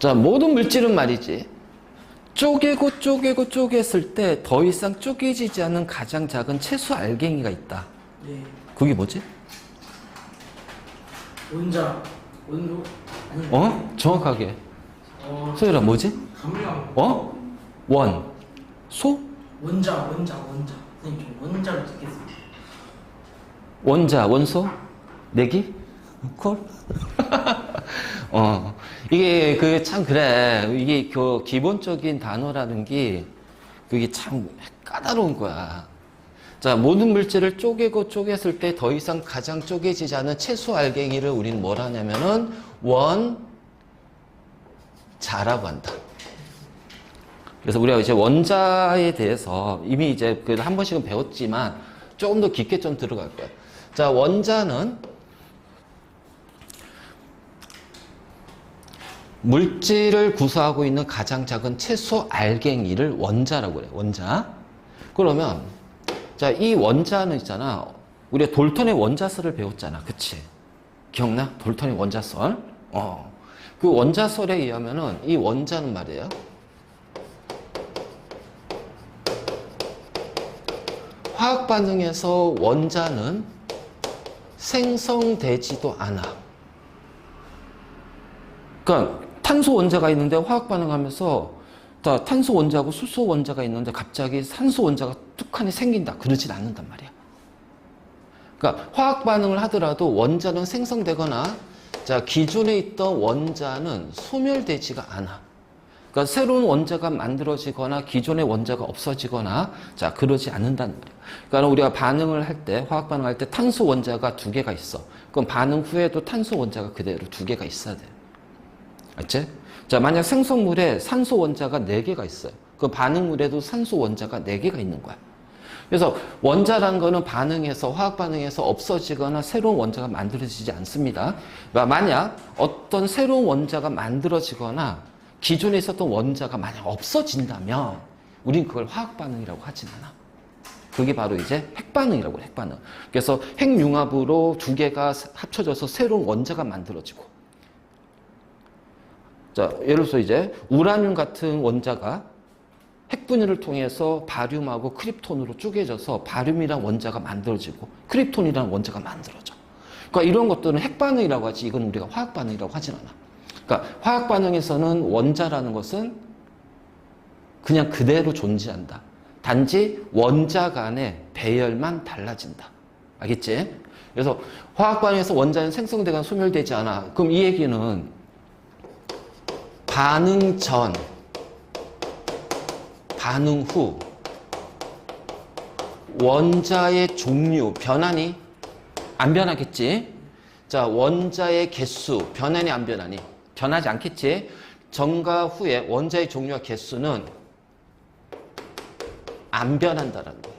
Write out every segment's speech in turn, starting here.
자, 모든 물질은 말이지. 쪼개고 쪼개고 쪼갰을 때 더 이상 쪼개지지 않는 가장 작은 최소 알갱이가 있다. 네. 그게 뭐지? 원자, 원소, 아니. 정확하게. 소율아, 뭐지? 감량. 원, 소? 원자. 선생님, 좀 원자를 듣겠습니다. 원자, 원소? 내기? 콜? 이게 참 그래. 이게 그 기본적인 단어라는 게 그게 참 까다로운 거야. 자, 모든 물질을 쪼개고 쪼갰을 때 더 이상 가장 쪼개지지 않은 최소 알갱이를 우리는 뭐라 하냐면은 원자라고 한다. 그래서 우리가 이제 원자에 대해서 이미 이제 한 번씩은 배웠지만 조금 더 깊게 좀 들어갈 거야. 자, 원자는 물질을 구성하고 있는 가장 작은 최소 알갱이를 원자라고 그래. 원자. 그러면 자, 이 원자는 있잖아. 우리가 돌턴의 원자설을 배웠잖아. 그치? 기억나? 돌턴의 원자설. 그 원자설에 의하면은 이 원자는 말이에요. 화학 반응에서 원자는 생성되지도 않아. 그러니까 탄소 원자가 있는데 화학 반응하면서 탄소 원자하고 수소 원자가 있는데 갑자기 산소 원자가 뚝하니 생긴다. 그러진 않는단 말이야. 그러니까 화학 반응을 하더라도 원자는 생성되거나 자, 기존에 있던 원자는 소멸되지가 않아. 그러니까 새로운 원자가 만들어지거나 기존의 원자가 없어지거나 자, 그러지 않는다는 말이야. 그러니까 우리가 반응을 할 때, 화학 반응할 때 탄소 원자가 2개가 있어. 그럼 반응 후에도 탄소 원자가 그대로 2개가 있어야 돼. 알지? 자, 만약 생성물에 산소 원자가 4개가 있어요. 그 반응물에도 산소 원자가 4개가 있는 거야. 그래서 원자라는 거는 반응해서, 화학 반응에서 없어지거나 새로운 원자가 만들어지지 않습니다. 그러니까 만약 어떤 새로운 원자가 만들어지거나 기존에 있었던 원자가 만약 없어진다면 우린 그걸 화학 반응이라고 하진 않아. 그게 바로 이제 핵반응이라고 해, 핵반응. 그래서 핵융합으로 2개가 합쳐져서 새로운 원자가 만들어지고 자, 예를 들어서 이제 우라늄 같은 원자가 핵분열을 통해서 바륨하고 크립톤으로 쪼개져서 바륨이란 원자가 만들어지고 크립톤이라는 원자가 만들어져. 그러니까 이런 것들은 핵반응이라고 하지 이건 우리가 화학반응이라고 하진 않아. 그러니까 화학반응에서는 원자라는 것은 그냥 그대로 존재한다. 단지 원자 간의 배열만 달라진다. 알겠지? 그래서 화학반응에서 원자는 생성되거나 소멸되지 않아. 그럼 이 얘기는 반응 전, 반응 후 원자의 종류 변하니? 안 변하겠지? 자, 원자의 개수 변하니 안 변하니? 변하지 않겠지? 전과 후에 원자의 종류와 개수는 안 변한다라는 거예요.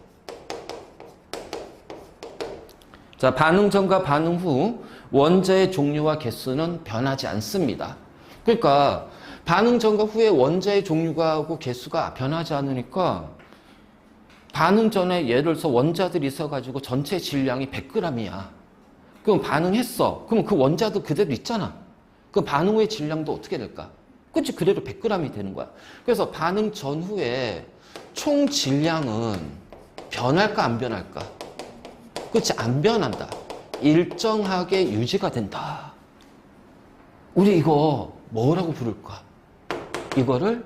자, 반응 전과 반응 후 원자의 종류와 개수는 변하지 않습니다. 그러니까 반응 전과 후에 원자의 종류가 하고 개수가 변하지 않으니까 반응 전에 예를 들어서 원자들이 있어가지고 전체 질량이 100g이야. 그럼 반응했어. 그럼 그 원자도 그대로 있잖아. 그럼 반응 후의 질량도 어떻게 될까? 그치? 그대로 100g이 되는 거야. 그래서 반응 전후에 총 질량은 변할까 안 변할까? 그치? 안 변한다. 일정하게 유지가 된다. 우리 이거 뭐라고 부를까? 이거를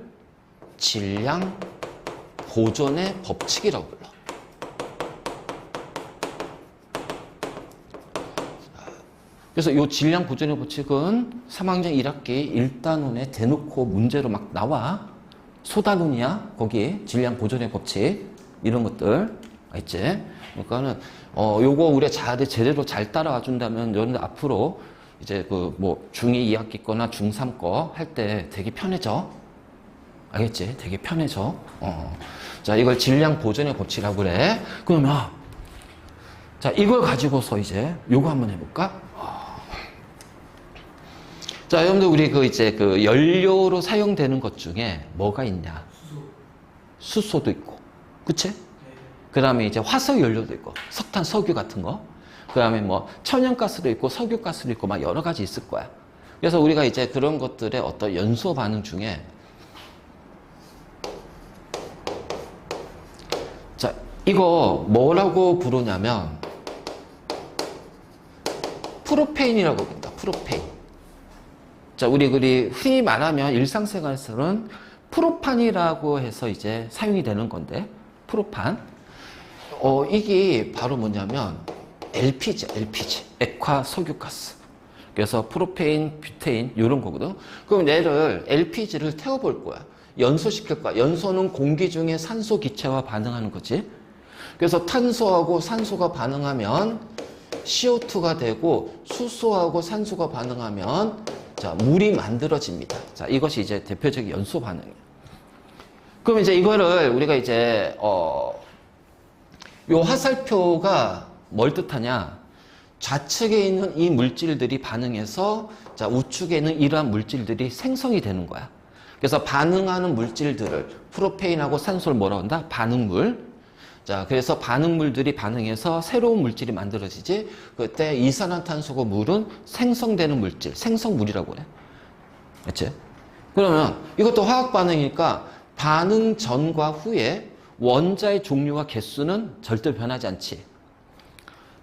질량 보존의 법칙이라고 불러. 그래서 이 질량 보존의 법칙은 3학년 1학기 1단원에 대놓고 문제로 막 나와. 소단원이야. 거기 질량 보존의 법칙 이런 것들 알지? 그러니까는 요거 우리가 제대로 잘 따라와 준다면 여러분들 앞으로 이제 중2 2학기 거나 중3 거 할 때 되게 편해져. 알겠지? 되게 편해져. 자, 이걸 질량 보존의 법칙이라고 그래. 그러면 자, 이걸 가지고서 이제 요거 한번 해볼까? 자, 여러분들 우리 이제 연료로 사용되는 것 중에 뭐가 있냐? 수소도 있고, 그치? 그 다음에 이제 화석 연료도 있고, 석탄, 석유 같은 거. 그 다음에 뭐 천연가스도 있고 석유가스도 있고 막 여러 가지 있을 거야. 그래서 우리가 이제 그런 것들의 어떤 연소 반응 중에 자, 이거 뭐라고 부르냐면 프로페인이라고 부른다. 프로페인. 자, 우리 흔히 말하면 일상생활에서는 프로판이라고 해서 이제 사용이 되는 건데, 프로판. 이게 바로 뭐냐면 LPG, 액화 석유가스. 그래서 프로페인, 뷰테인 이런 거거든. 그럼 얘를 LPG를 태워볼 거야. 연소시킬 거야. 연소는 공기 중에 산소 기체와 반응하는 거지. 그래서 탄소하고 산소가 반응하면 CO2가 되고 수소하고 산소가 반응하면 자, 물이 만들어집니다. 자, 이것이 이제 대표적인 연소 반응이에요. 그럼 이제 이거를 우리가 이제 요 화살표가 뭘 뜻하냐? 좌측에 있는 이 물질들이 반응해서 자, 우측에 있는 이러한 물질들이 생성이 되는 거야. 그래서 반응하는 물질들을 프로페인하고 산소를 뭐라고 한다? 반응물. 자, 그래서 반응물들이 반응해서 새로운 물질이 만들어지지. 그때 이산화탄소고 물은 생성되는 물질, 생성물이라고 그래. 그렇지? 그러면 이것도 화학 반응이니까 반응 전과 후에 원자의 종류와 개수는 절대 변하지 않지.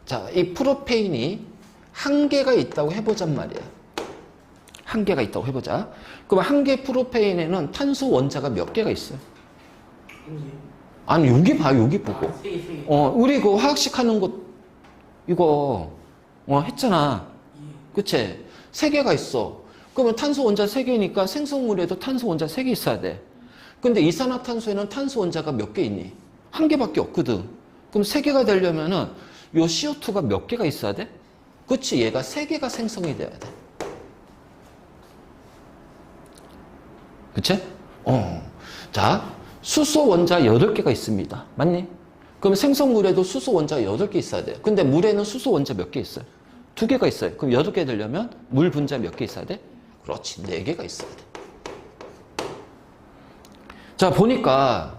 자, 이 프로페인이 한 개가 있다고 해보잔 말이야. 한 개가 있다고 해보자. 그럼 한 개 프로페인에는 탄소 원자가 몇 개가 있어요? 아니, 여기 봐, 여기 보고. 세 개. 우리 그 화학식 하는 거, 이거, 했잖아. 그치? 세 개가 있어. 그러면 탄소 원자 세 개니까 생성물에도 탄소 원자 세 개 있어야 돼. 근데 이산화탄소에는 탄소 원자가 몇 개 있니? 한 개밖에 없거든. 그럼 세 개가 되려면은 요 CO2가 몇 개가 있어야 돼? 그치? 얘가 세 개가 생성이 돼야 돼. 그치? 자. 수소 원자 8개가 있습니다. 맞니? 그럼 생성물에도 수소 원자 8개 있어야 돼요. 근데 물에는 수소 원자 몇 개 있어요? 2개가 있어요. 그럼 8개 되려면 물 분자 몇 개 있어야 돼? 그렇지. 4개가 있어야 돼. 자, 보니까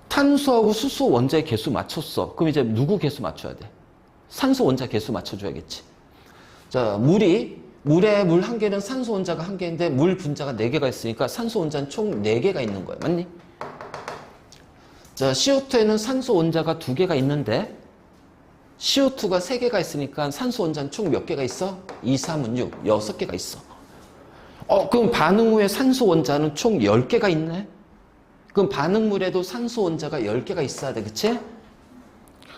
탄소하고 수소 원자의 개수 맞췄어. 그럼 이제 누구 개수 맞춰야 돼? 산소 원자 개수 맞춰줘야겠지. 자, 물에 물 한 개는 산소 원자가 한 개인데 물 분자가 4개가 있으니까 산소 원자는 총 4개가 있는 거야. 맞니? 자, CO2에는 산소 원자가 2개가 있는데 CO2가 3개가 있으니까 산소 원자는 총 몇 개가 있어? 2, 3은 6, 6개가 있어. 그럼 반응 후에 산소 원자는 총 10개가 있네? 그럼 반응물에도 산소 원자가 10개가 있어야 돼, 그치?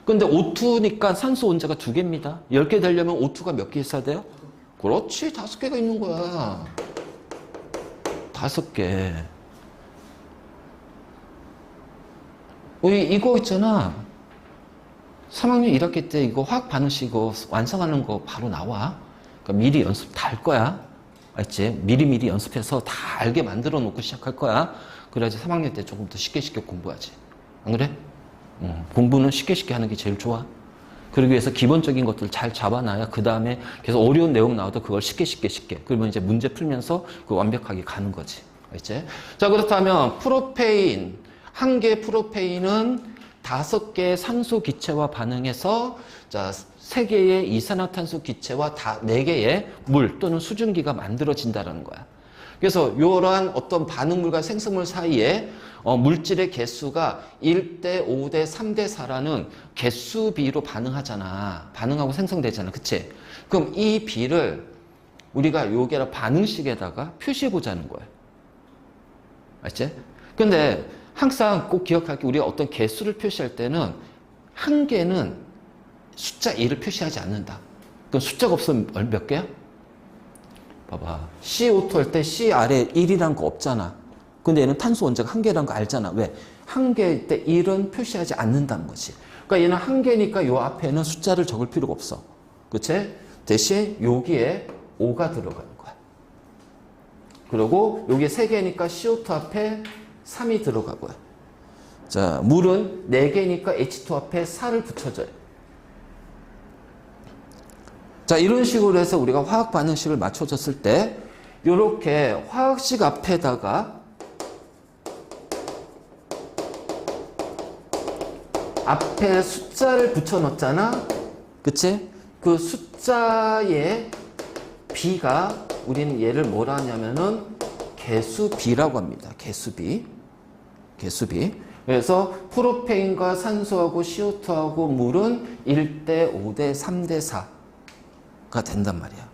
근데 O2니까 산소 원자가 2개입니다. 10개 되려면 O2가 몇 개 있어야 돼요? 그렇지, 5개가 있는 거야. 5개. 이거 있잖아. 3학년 1학기 때 이거 화학 반응식 이거 완성하는 거 바로 나와. 그러니까 미리 연습 다 할 거야. 알지? 미리 연습해서 다 알게 만들어 놓고 시작할 거야. 그래야지 3학년 때 조금 더 쉽게 공부하지. 안 그래? 공부는 쉽게 하는 게 제일 좋아. 그러기 위해서 기본적인 것들 잘 잡아놔야 그 다음에 계속 어려운 내용 나와도 그걸 쉽게. 그러면 이제 문제 풀면서 그 완벽하게 가는 거지. 알지? 자, 그렇다면 프로페인. 한 개 프로페인은 5개의 산소 기체와 반응해서 자, 3개의 이산화탄소 기체와 4개의 물 또는 수증기가 만들어진다는 거야. 그래서 이러한 어떤 반응물과 생성물 사이에 물질의 개수가 1대 5대 3대 4라는 개수비로 반응하잖아. 반응하고 생성되잖아. 그치? 그럼 이 비를 우리가 여기다 반응식에다가 표시해 보자는 거야. 알지? 근데 항상 꼭 기억할 게 우리가 어떤 개수를 표시할 때는 한 개는 숫자 1을 표시하지 않는다. 그럼 숫자가 없으면 몇 개야? 봐봐. CO2 할 때 C 아래 1이란 거 없잖아. 근데 얘는 탄소 원자가 한 개라는 거 알잖아. 왜? 한 개일 때 1은 표시하지 않는다는 거지. 그러니까 얘는 한 개니까 요 앞에는 숫자를 적을 필요가 없어. 그치? 대신 여기에 5가 들어가는 거야. 그리고 여기 3개니까 CO2 앞에 3이 들어가고요. 자, 물은 4개니까 H2 앞에 4를 붙여줘요. 자, 이런 식으로 해서 우리가 화학 반응식을 맞춰줬을 때 이렇게 화학식 앞에다가 앞에 숫자를 붙여넣잖아. 그치? 그 숫자의 B가 우리는 얘를 뭐라 하냐면은 개수비라고 합니다. 개수비. 개수비. 그래서 프로페인과 산소하고 CO2하고 물은 1대 5대 3대 4가 된단 말이야.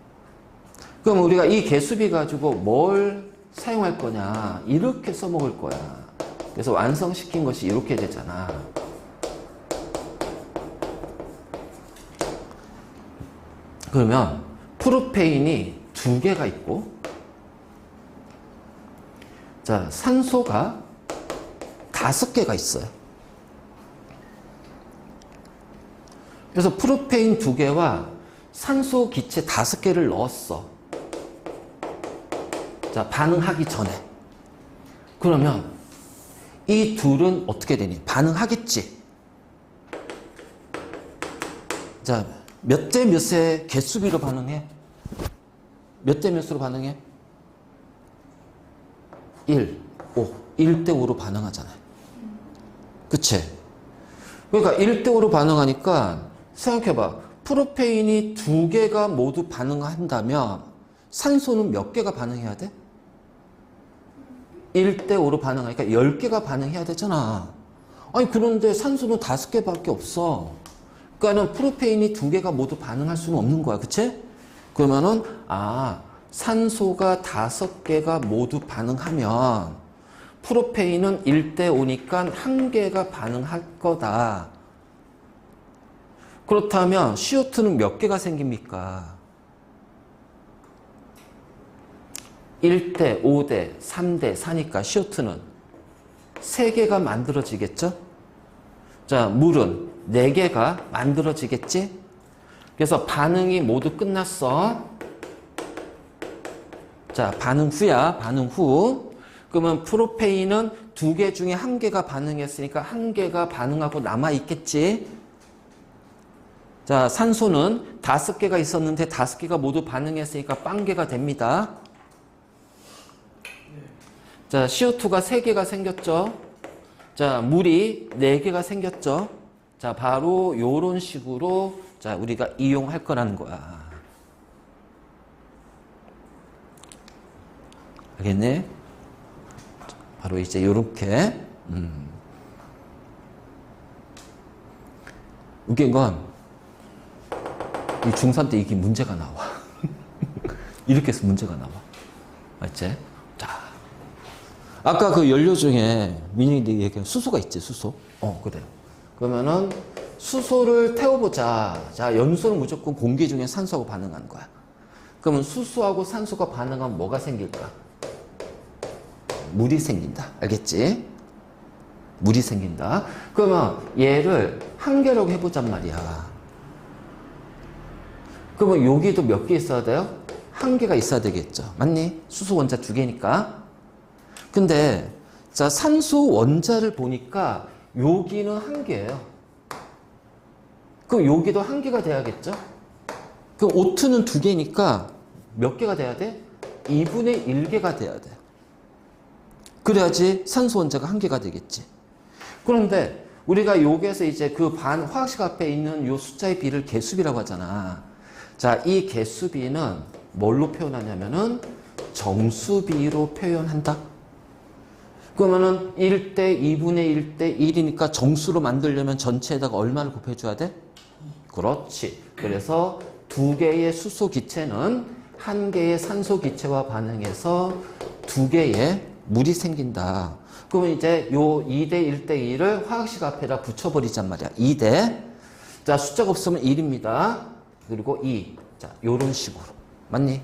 그럼 우리가 이 개수비 가지고 뭘 사용할 거냐? 이렇게 써먹을 거야. 그래서 완성시킨 것이 이렇게 되잖아. 그러면 프로페인이 2개가 있고, 자, 산소가 5개가 있어요. 그래서 프로페인 2개와 산소 기체 5개를 넣었어. 자, 반응하기 전에. 그러면 이 둘은 어떻게 되니? 반응하겠지. 자, 몇 대 몇의 개수비로 반응해? 몇 대 몇으로 반응해? 1, 5. 1대 5로 반응하잖아요. 그치? 그러니까 1대 5로 반응하니까 생각해봐. 프로페인이 2개가 모두 반응한다면 산소는 몇 개가 반응해야 돼? 1대 5로 반응하니까 10개가 반응해야 되잖아. 아니, 그런데 산소는 5개밖에 없어. 그러니까는 프로페인이 2개가 모두 반응할 수는 없는 거야. 그치? 그러면은, 산소가 5개가 모두 반응하면 프로페인은 1대 5니까 1개가 반응할 거다. 그렇다면 CO2는 몇 개가 생깁니까? 1대, 5대, 3대, 4니까 CO2는 3개가 만들어지겠죠? 자, 물은 4개가 만들어지겠지? 그래서 반응이 모두 끝났어. 자, 반응 후야, 반응 후. 그러면 프로페인은 2개 중에 1개가 반응했으니까 1개가 반응하고 남아있겠지? 자, 산소는 5개가 있었는데 5개가 모두 반응했으니까 빵개가 됩니다. 자, CO2가 3개가 생겼죠? 자, 물이 4개가 생겼죠? 자, 바로 요런 식으로 자, 우리가 이용할 거라는 거야. 알겠네? 바로 이제 요렇게. 웃긴 건, 이 중3 때 이게 문제가 나와. 이렇게 해서 문제가 나와. 맞지? 자. 아까 그 연료 중에 민영이 얘기한 수소가 있지, 수소. 그래요. 그러면은 수소를 태워보자. 자, 염소는 무조건 공기 중에 산소하고 반응하는 거야. 그러면 수소하고 산소가 반응하면 뭐가 생길까? 물이 생긴다. 알겠지? 물이 생긴다. 그러면 얘를 1개라고 해보잔 말이야. 그러면 여기도 몇 개 있어야 돼요? 1개가 있어야 되겠죠. 맞니? 수소 원자 2개니까. 근데 자, 산소 원자를 보니까 여기는 1개예요. 그럼 여기도 1개가 돼야겠죠? 그럼 O2는 2개니까 몇 개가 돼야 돼? 2분의 1개가 돼야 돼. 그래야지 산소 원자가 1개가 되겠지. 그런데 우리가 여기에서 이제 그 반 화학식 앞에 있는 요 숫자의 비를 개수비라고 하잖아. 자, 이 개수비는 뭘로 표현하냐면은 정수비로 표현한다. 그러면은 1대 2분의 1대 1이니까 정수로 만들려면 전체에다가 얼마를 곱해줘야 돼? 그렇지. 그래서 2개의 수소 기체는 1개의 산소 기체와 반응해서 2개의 물이 생긴다. 그러면 이제 요 2대 1대 2를 화학식 앞에다 붙여버리잔 말이야. 2대. 자, 숫자가 없으면 1입니다. 그리고 2. 자, 요런 식으로. 맞니?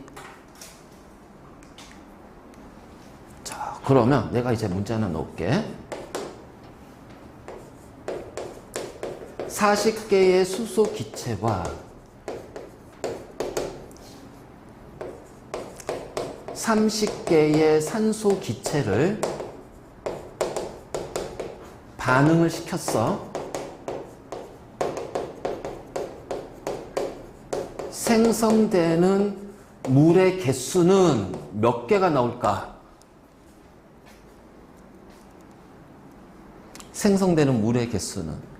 자, 그러면 내가 이제 문제 하나 넣을게. 40개의 수소 기체와 30개의 산소 기체를 반응을 시켰어. 생성되는 물의 개수는 몇 개가 나올까? 생성되는 물의 개수는.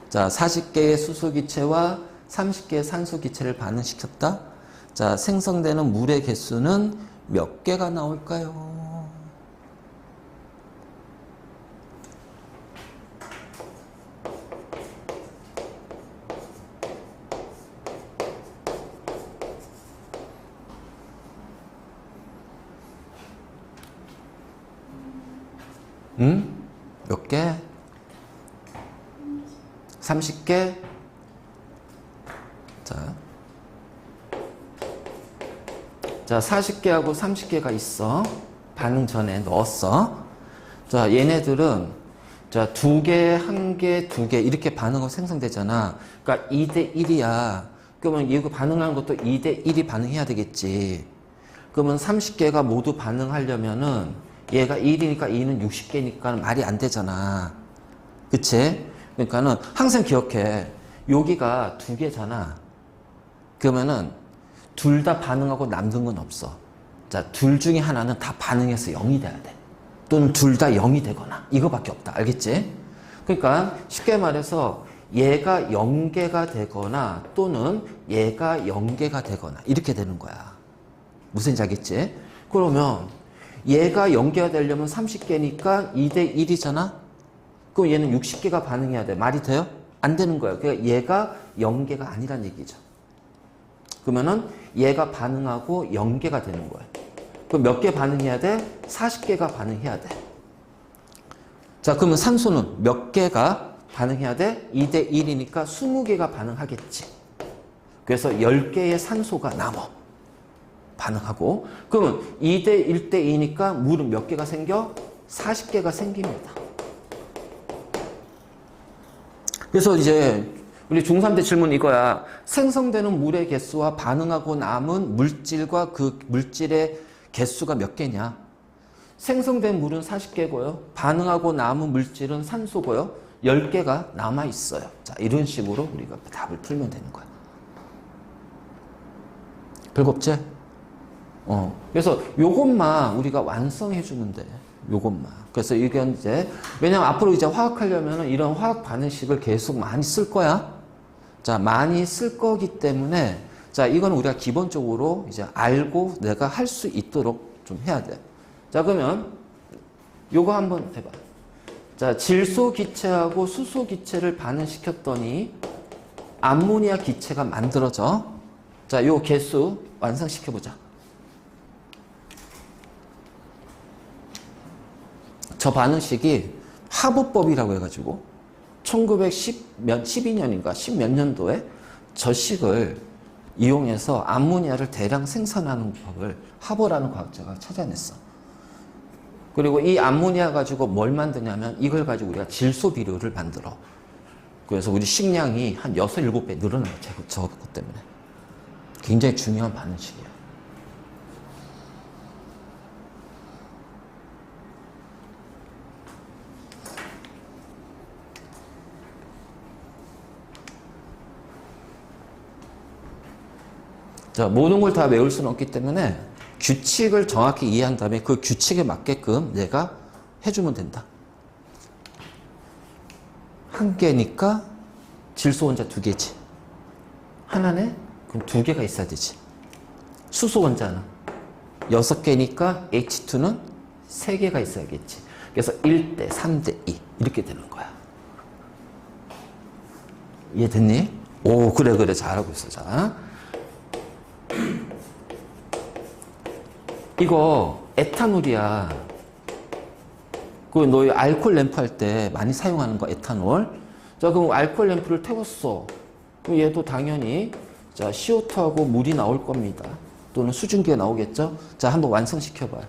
자, 40개의 수소 기체와 30개의 산소 기체를 반응시켰다. 자, 생성되는 물의 개수는 몇 개가 나올까요? 몇 개? 30개? 자, 40개하고 30개가 있어. 반응 전에 넣었어. 자, 얘네들은 자, 2개, 1개, 2개 이렇게 반응하고 생성되잖아. 그러니까 2대 1이야. 그러면 이거 반응하는 것도 2대 1이 반응해야 되겠지. 그러면 30개가 모두 반응하려면은 얘가 1이니까 2는 60개니까 말이 안 되잖아. 그치? 그러니까는 항상 기억해. 여기가 2개잖아. 그러면은 둘 다 반응하고 남는 건 없어. 자, 둘 중에 하나는 다 반응해서 0이 돼야 돼. 또는 둘 다 0이 되거나. 이거밖에 없다. 알겠지? 그러니까 쉽게 말해서 얘가 0개가 되거나 또는 얘가 0개가 되거나 이렇게 되는 거야. 무슨 얘기인지 알겠지? 그러면 얘가 0개가 되려면 30개니까 2대 1이잖아? 그럼 얘는 60개가 반응해야 돼. 말이 돼요? 안 되는 거야. 그러니까 얘가 0개가 아니란 얘기죠. 그러면은 얘가 반응하고 0개가 되는 거야. 그럼 몇 개 반응해야 돼? 40개가 반응해야 돼. 자, 그러면 산소는 몇 개가 반응해야 돼? 2대 1이니까 20개가 반응하겠지. 그래서 10개의 산소가 남아. 반응하고. 그러면 2대 1대 2니까 물은 몇 개가 생겨? 40개가 생깁니다. 그래서 이제 우리 중3 때 질문 이거야. 생성되는 물의 개수와 반응하고 남은 물질과 그 물질의 개수가 몇 개냐? 생성된 물은 40개고요. 반응하고 남은 물질은 산소고요. 10개가 남아있어요. 자, 이런 식으로 우리가 답을 풀면 되는 거야. 별거 없지? 그래서 요것만 우리가 완성해주면 돼. 요것만. 그래서 이건 이제, 왜냐면 앞으로 이제 화학하려면 이런 화학 반응식을 계속 많이 쓸 거야. 자, 많이 쓸 거기 때문에, 자, 이건 우리가 기본적으로 이제 알고 내가 할 수 있도록 좀 해야 돼. 자, 그러면 요거 한번 해봐. 자, 질소 기체하고 수소 기체를 반응시켰더니 암모니아 기체가 만들어져. 자, 요 개수 완성시켜보자. 저 반응식이 하부법이라고 해가지고 1912년인가 10 몇 년도에 저 식을 이용해서 암모니아를 대량 생산하는 법을 하버라는 과학자가 찾아냈어. 그리고 이 암모니아 가지고 뭘 만드냐면 이걸 가지고 우리가 질소 비료를 만들어. 그래서 우리 식량이 한 6, 7배 늘어나요. 저것 때문에. 굉장히 중요한 반응식이야. 자, 모든 걸 다 외울 수는 없기 때문에 규칙을 정확히 이해한 다음에 그 규칙에 맞게끔 내가 해주면 된다. 한 개니까 질소 원자 2개지. 하나네? 그럼 2개가 있어야 되지. 수소 원자는 6개니까 H2는 3개가 있어야겠지. 그래서 1대 3대 2 이렇게 되는 거야. 이해됐니? 오, 그래 잘하고 있어. 자, 이거 에탄올이야. 그 너 알코올 램프 할 때 많이 사용하는 거 에탄올. 자, 그럼 알코올 램프를 태웠어. 그럼 얘도 당연히 자, CO2하고 물이 나올 겁니다. 또는 수증기가 나오겠죠? 자, 한번 완성시켜봐요.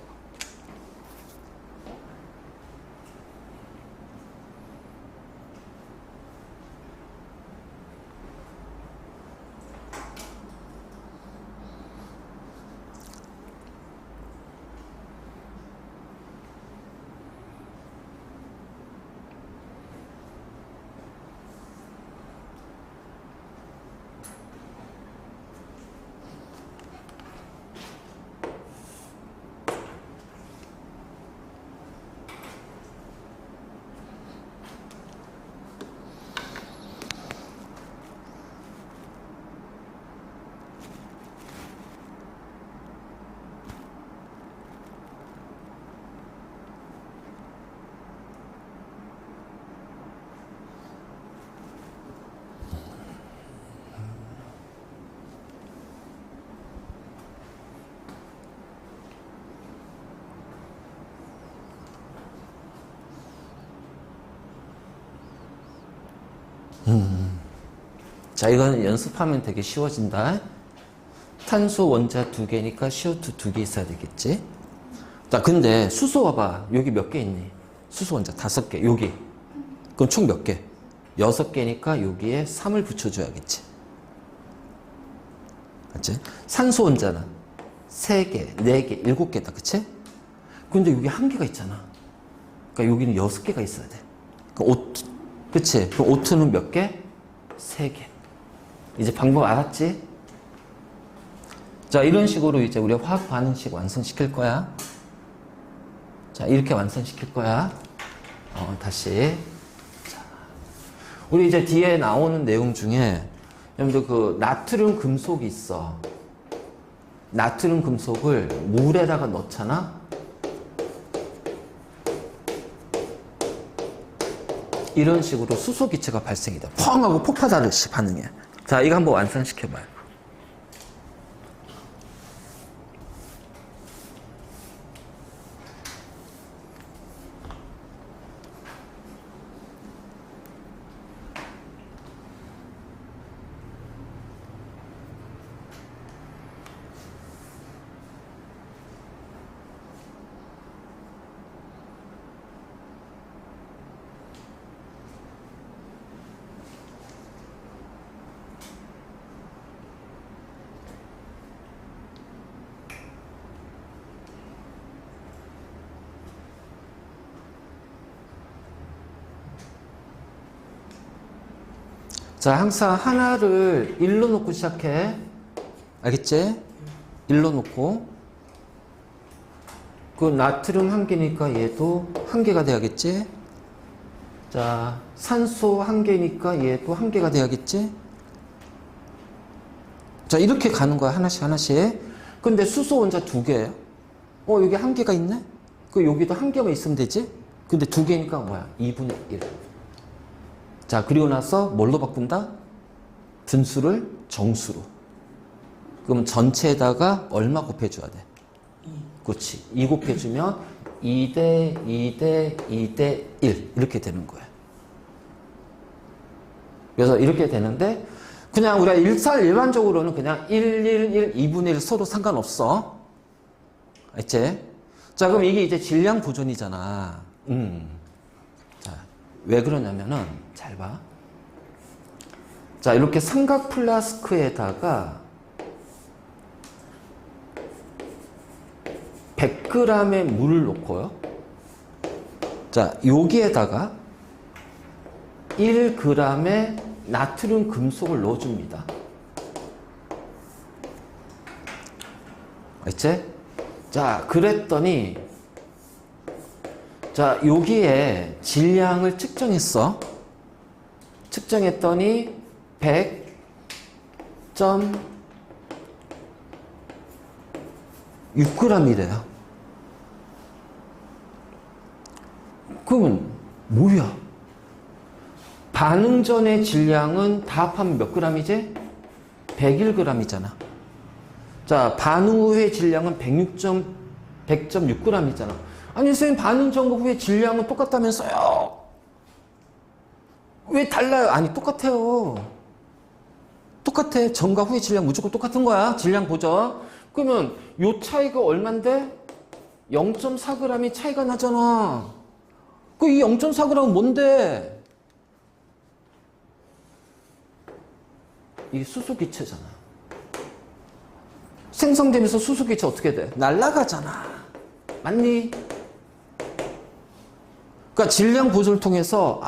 자, 이거는 연습하면 되게 쉬워진다. 탄소 원자 2개니까 CO2 2개 있어야 되겠지. 자, 근데 수소 봐봐. 여기 몇 개 있니? 수소 원자 5개. 여기. 그럼 총 몇 개? 6개니까 여기에 3을 붙여줘야겠지. 맞지? 산소 원자는 3개, 4개, 7개다. 그치? 근데 여기 1개가 있잖아. 그러니까 여기는 6개가 있어야 돼. 그치? 그럼 O2는 몇 개? 3개. 이제 방법 알았지? 자, 이런 식으로 이제 우리가 화학 반응식 완성시킬 거야. 자, 이렇게 완성시킬 거야. 다시. 자, 우리 이제 뒤에 나오는 내용 중에, 여러분들 그 나트륨 금속이 있어. 나트륨 금속을 물에다가 넣잖아? 이런 식으로 수소 기체가 발생이 돼. 펑 하고 폭파다르시 반응해. 자, 이거 한번 완성시켜봐요. 자, 항상 하나를 1로 놓고 시작해. 알겠지? 1로 놓고. 그 나트륨 1개니까 얘도 1개가 돼야겠지? 자, 산소 1개니까 얘도 1개가 돼야겠지? 자, 이렇게 가는 거야. 하나씩 하나씩. 근데 수소 원자 2개예요. 여기 1개가 있네? 그 여기도 1개만 있으면 되지? 근데 2개니까 뭐야? 2분의 1. 자, 그리고 나서 뭘로 바꾼다? 분수를 정수로. 그럼 전체에다가 얼마 곱해줘야 돼? 2. 그렇지. 2 곱해주면 2대 2대 2대 1 이렇게 되는 거야. 그래서 이렇게 되는데 그냥 우리가 일반적으로는 그냥 1, 1, 1, 2분의 1 서로 상관없어. 알지? 자, 그럼 이게 이제 질량 보존이잖아. 자, 왜 그러냐면은 잘 봐. 자, 이렇게 삼각 플라스크에다가 100g의 물을 넣고요. 자, 여기에다가 1g의 나트륨 금속을 넣어줍니다. 알지? 자, 그랬더니 자, 여기에 질량을 측정했어. 측정했더니 100.6g이래요. 그러면 뭐야? 반응 전의 질량은 다 합하면 몇 g이지? 101g이잖아. 자, 반응 후의 질량은 100.6g이잖아. 아니, 선생님, 반응 전과 후의 질량은 똑같다면서요? 왜 달라요? 아니, 똑같아요. 똑같아. 전과 후의 질량 무조건 똑같은 거야. 질량 보죠. 그러면 요 차이가 얼만데? 0.4g이 차이가 나잖아. 그 이 0.4g은 뭔데? 이게 수소기체잖아. 생성되면서 수소기체 어떻게 돼? 날아가잖아. 맞니? 그러니까 질량 보존을 통해서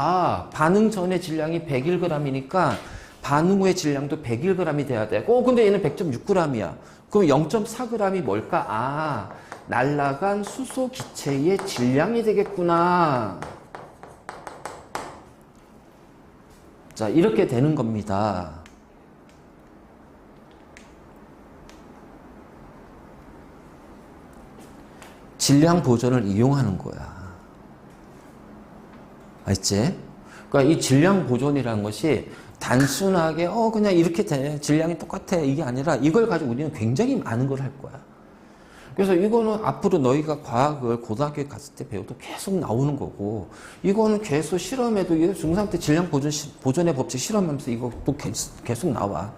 반응 전의 질량이 101g이니까 반응 후의 질량도 101g이 돼야 돼. 근데 얘는 100.6g이야. 그럼 0.4g이 뭘까? 날아간 수소 기체의 질량이 되겠구나. 자, 이렇게 되는 겁니다. 질량 보존을 이용하는 거야. 알지? 그러니까 이 질량 보존이라는 것이 단순하게 그냥 이렇게 돼. 질량이 똑같아. 이게 아니라 이걸 가지고 우리는 굉장히 많은 걸 할 거야. 그래서 이거는 앞으로 너희가 과학을 고등학교에 갔을 때 배워도 계속 나오는 거고, 이거는 계속 실험에도 중3 때 질량 보존의 법칙 실험하면서 이거 또 계속 나와.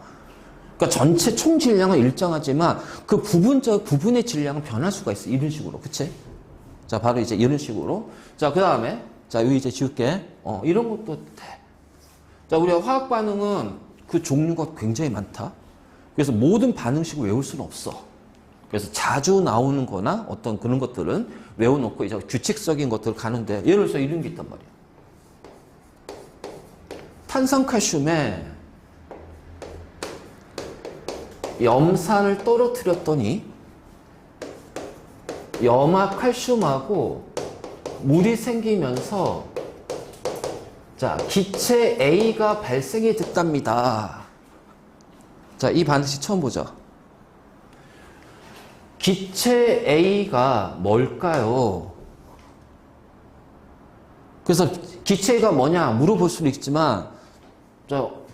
그러니까 전체 총 질량은 일정하지만 그 부분의 질량은 변할 수가 있어. 이런 식으로. 그치? 자, 바로 이제 이런 식으로. 자, 그 다음에, 자, 여기 이제 지울게. 이런 것도 돼. 자, 우리가 화학 반응은 그 종류가 굉장히 많다. 그래서 모든 반응식을 외울 수는 없어. 그래서 자주 나오는 거나 어떤 그런 것들은 외워놓고 이제 규칙적인 것들을 가는데, 예를 들어서 이런 게 있단 말이야. 탄산칼슘에 염산을 떨어뜨렸더니 염화칼슘하고 물이 생기면서 자, 기체 A가 발생이 됐답니다. 자, 이 반응식 처음 보죠. 기체 A가 뭘까요? 그래서 기체 A가 뭐냐 물어볼 수도 있지만,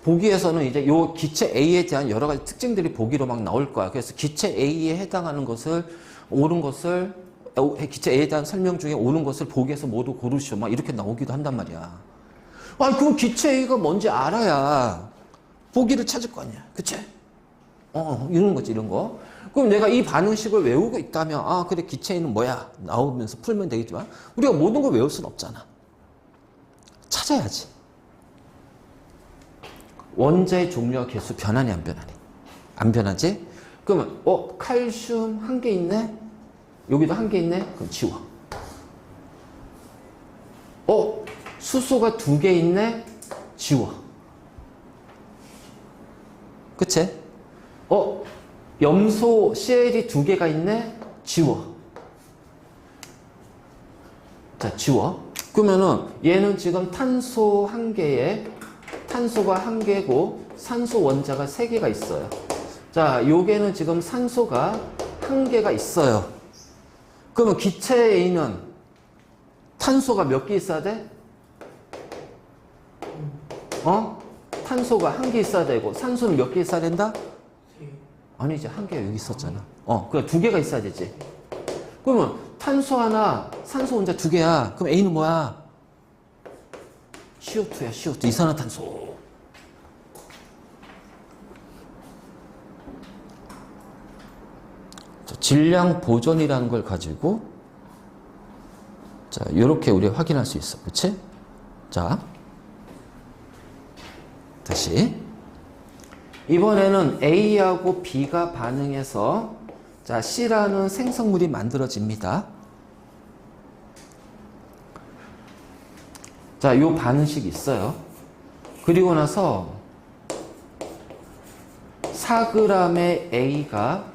보기에서는 이제 요 기체 A에 대한 여러 가지 특징들이 보기로 막 나올 거야. 그래서 기체 A에 해당하는 것을, 옳은 것을, 기체 A에 대한 설명 중에 옳은 것을 보기에서 모두 고르시오. 막 이렇게 나오기도 한단 말이야. 아니, 그럼 기체 A가 뭔지 알아야 보기를 찾을 거 아니야. 그치? 이런 거지, 이런 거. 그럼 내가 이 반응식을 외우고 있다면, 아, 그래, 기체 A는 뭐야? 나오면서 풀면 되겠지만, 우리가 모든 걸 외울 수는 없잖아. 찾아야지. 원자의 종류와 개수 변하니, 안 변하니? 안 변하지? 그러면, 칼슘 한 개 있네? 여기도 한 개 있네? 그럼 지워. 수소가 2개 있네? 지워. 그치? 염소 CL이 2개가 있네? 지워. 자, 지워. 그러면은 얘는 지금 탄소 1개에 탄소가 1개고 산소 원자가 3개가 있어요. 자, 요게는 지금 산소가 1개가 있어요. 그러면 기체 A는 탄소가 몇 개 있어야 돼? 탄소가 1개 있어야 되고 산소는 몇 개 있어야 된다? 아니지, 1개 여기 있었잖아. 그럼 2개가 있어야 되지. 그러면 탄소 하나, 산소 원자 2개야. 그럼 A는 뭐야? CO2야, CO2. 이산화탄소. 자, 질량 보존이라는 걸 가지고, 자, 요렇게 우리 확인할 수 있어. 그치? 자, 다시. 이번에는 A하고 B가 반응해서 자, C라는 생성물이 만들어집니다. 자, 요 반응식이 있어요. 그리고 나서 4g의 A가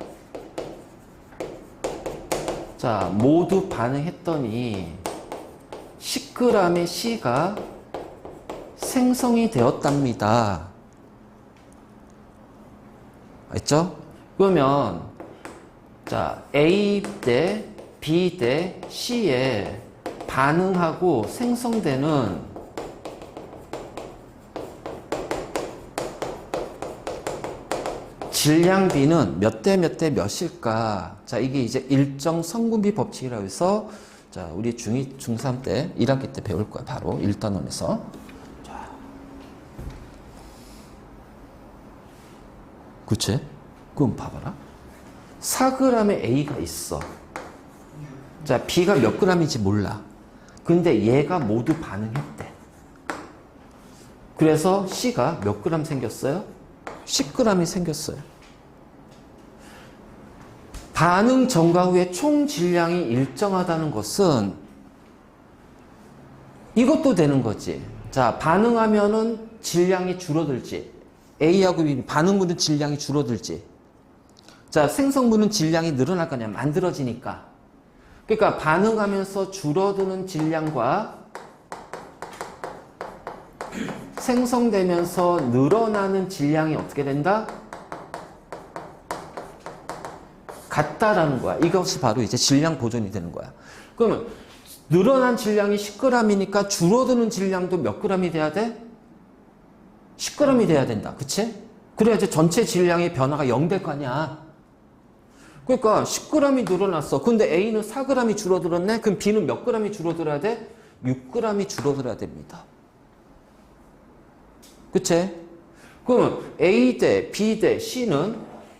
자, 모두 반응했더니 10g의 C가 생성이 되었답니다. 알죠? 그러면 자, A 대 B 대 C에 반응하고 생성되는 질량 B는 몇 대 몇 대 몇일까? 자, 이게 이제 일정 성분비 법칙이라고 해서 자, 우리 중2, 중3 때 1학기 때 배울 거야. 바로 1단원에서. 자. 그치? 그럼 봐봐라. 4g의 A가 있어. 자, B가 몇 g인지 몰라. 근데 얘가 모두 반응했대. 그래서 C가 몇 g 생겼어요? 10g이 생겼어요. 반응 전과 후에 총 질량이 일정하다는 것은 이것도 되는 거지. 자, 반응하면은 질량이 줄어들지. A하고 B 반응물은 질량이 줄어들지. 자, 생성물은 질량이 늘어날 거냐? 만들어지니까. 그러니까 반응하면서 줄어드는 질량과 생성되면서 늘어나는 질량이 어떻게 된다? 같다라는 거야. 이것이 바로 이제 질량 보존이 되는 거야. 그러면 늘어난 질량이 10g이니까 줄어드는 질량도 몇 g이 돼야 돼? 10g이 돼야 된다. 그치? 그래야지 전체 질량의 변화가 0 될 거 아니야. 그러니까 10g이 늘어났어. 근데 A는 4g이 줄어들었네? 그럼 B는 몇 g이 줄어들어야 돼? 6g이 줄어들어야 됩니다. 그치? 그럼 A 대 B 대 C는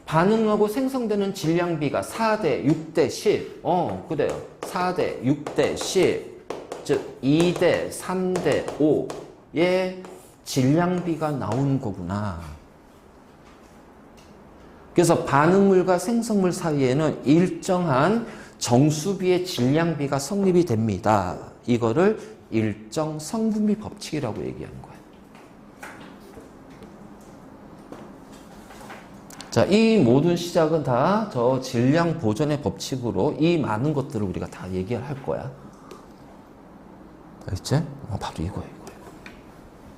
반응하고 생성되는 질량비가 4대 6대 10. 그래요. 4대 6대 10. 즉 2대 3대 5의 질량비가 나오는 거구나. 그래서 반응물과 생성물 사이에는 일정한 정수비의 질량비가 성립이 됩니다. 이거를 일정 성분비 법칙이라고 얘기하는 거예요. 자, 이 모든 시작은 다 저 질량 보존의 법칙으로 이 많은 것들을 우리가 다 얘기할 거야. 알겠지? 바로 이거예요.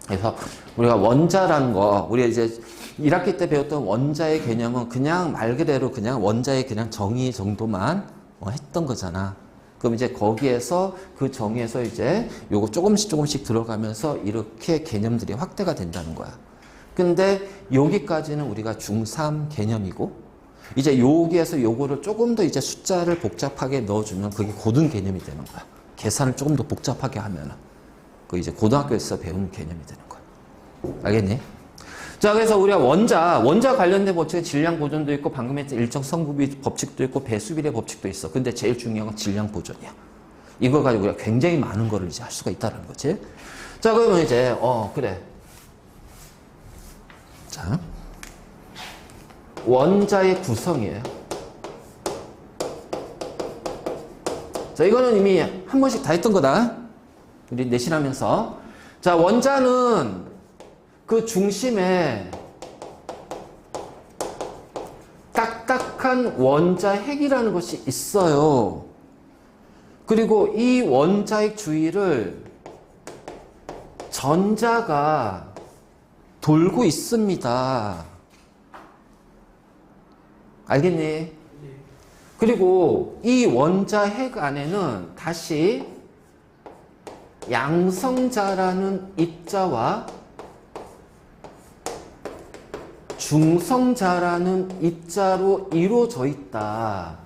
그래서 우리가 원자라는 거, 우리가 이제 1학기 때 배웠던 원자의 개념은 그냥 말 그대로 그냥 원자의 그냥 정의 정도만 했던 거잖아. 그럼 이제 거기에서 그 정의에서 이제 요거 조금씩 들어가면서 이렇게 개념들이 확대가 된다는 거야. 근데 여기까지는 우리가 중3 개념이고 이제 여기에서 요거를 조금 더 이제 숫자를 복잡하게 넣어주면 그게 고등 개념이 되는 거야. 계산을 조금 더 복잡하게 하면은. 그 이제 고등학교에서 배우는 개념이 되는 거야. 알겠니? 자, 그래서 우리가 원자 관련된 법칙은 질량 보존도 있고 방금 했던 일정 성분비 법칙도 있고 배수비례 법칙도 있어. 근데 제일 중요한 건 질량 보존이야. 이걸 가지고 우리가 굉장히 많은 거를 이제 할 수가 있다는 거지. 자, 그러면 이제 그래. 자, 원자의 구성이에요. 자, 이거는 이미 한 번씩 다 했던 거다. 우리 내신하면서. 자, 원자는 그 중심에 딱딱한 원자핵이라는 것이 있어요. 그리고 이 원자핵 주위를 전자가 돌고 있습니다. 알겠니? 그리고 이 원자핵 안에는 다시 양성자라는 입자와 중성자라는 입자로 이루어져 있다.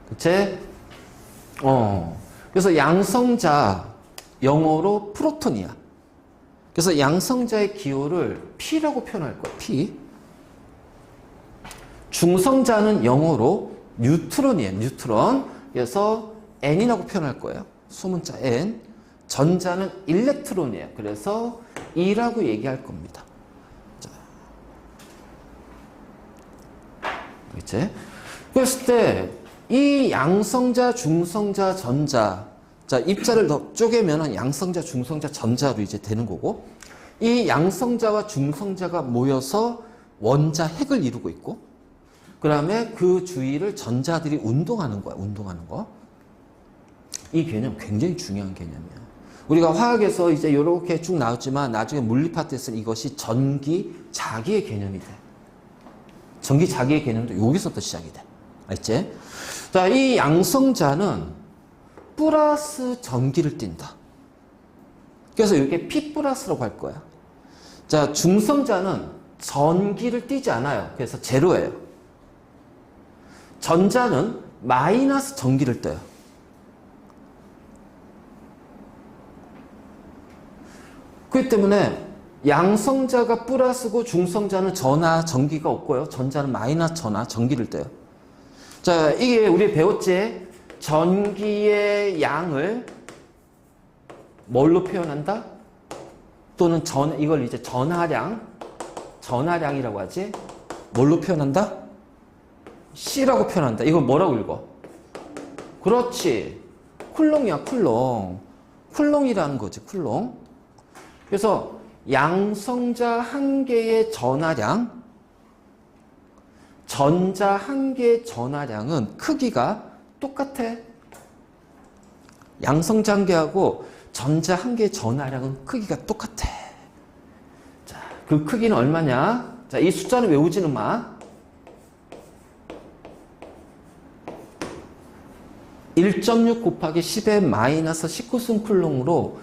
그치? 그래서 양성자, 영어로 프로톤이야. 그래서 양성자의 기호를 P라고 표현할 거야. P. 중성자는 영어로 뉴트론이에요. 뉴트론. 그래서 N이라고 표현할 거예요. 소문자 N. 전자는 일렉트론이에요. 그래서 E라고 얘기할 겁니다. 자. 그치? 그랬을 때 이 양성자, 중성자, 전자, 자, 입자를 더 쪼개면 양성자, 중성자, 전자로 이제 되는 거고, 이 양성자와 중성자가 모여서 원자 핵을 이루고 있고, 그 다음에 그 주위를 전자들이 운동하는 거야, 운동하는 거. 이 개념 굉장히 중요한 개념이야. 우리가 화학에서 이제 이렇게 쭉 나왔지만 나중에 물리 파트에서는 이것이 전기 자기의 개념이 돼. 전기 자기의 개념도 여기서부터 시작이 돼. 알지? 자, 이 양성자는 플러스 전기를 띈다. 그래서 이렇게 P 플러스라고 할 거야. 자, 중성자는 전기를 띄지 않아요. 그래서 제로예요. 전자는 마이너스 전기를 떼요. 그렇기 때문에 양성자가 플러스고 중성자는 전하 전기가 없고요. 전자는 마이너스 전하 전기를 떼요. 자, 이게 우리 배웠지? 전기의 양을 뭘로 표현한다? 또는 이걸 이제 전하량이라고 하지? 뭘로 표현한다? C라고 표현한다. 이거 뭐라고 읽어? 그렇지. 쿨롱이야, 쿨롱. 쿨롱이라는 거지, 쿨롱. 그래서 양성자 한 개의 전하량, 전자 한 개의 전하량은 크기가 똑같아. 양성자 한 개하고 전자 한 개의 전하량은 크기가 똑같아. 자, 그 크기는 얼마냐? 자, 이 숫자는 외우지는 마. 1.6 곱하기 10의 마이너스 19승 쿨롱으로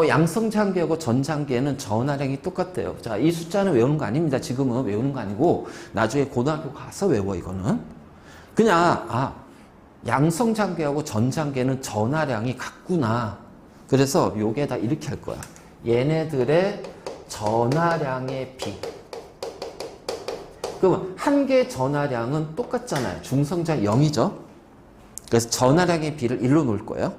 양성자 한 개하고 전자 한 개는 전하량이 똑같대요. 자, 이 숫자는 외우는 거 아닙니다. 지금은 외우는 거 아니고 나중에 고등학교 가서 외워 이거는. 그냥 양성자 한 개하고 전자 한 개는 전하량이 같구나. 그래서 요게 다 이렇게 할 거야. 얘네들의 전하량의 비. 그럼 한 개 전하량은 똑같잖아요. 중성자 0이죠. 그래서 전하량의 비를 1로 놓을 거예요.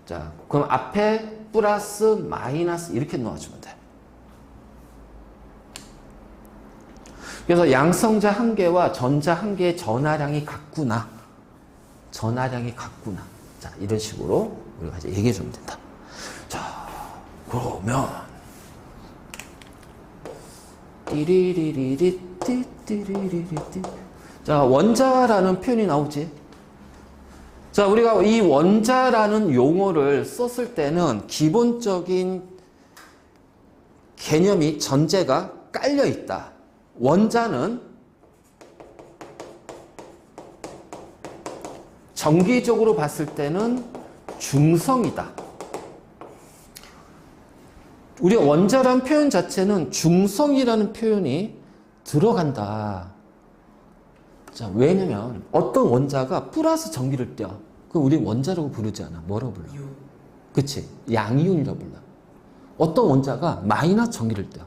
자, 그럼 앞에 플러스 마이너스 이렇게 놓아주면 돼. 그래서 양성자 한 개와 전자 한 개의 전하량이 같구나. 전하량이 같구나. 자, 이런 식으로 우리가 이제 얘기해 주면 된다. 자, 그러면 띠리리리리 띠띠리리리. 자, 원자라는 표현이 나오지. 자, 우리가 이 원자라는 용어를 썼을 때는 기본적인 개념이 전제가 깔려 있다. 원자는 정기적으로 봤을 때는 중성이다. 우리가 원자라는 표현 자체는 중성이라는 표현이 들어간다. 자, 왜냐면 어떤 원자가 플러스 전기를 떼어. 그럼 우리 원자라고 부르지 않아. 뭐라고 불러? 그치? 양이온이라고 불러. 어떤 원자가 마이너스 전기를 떼어.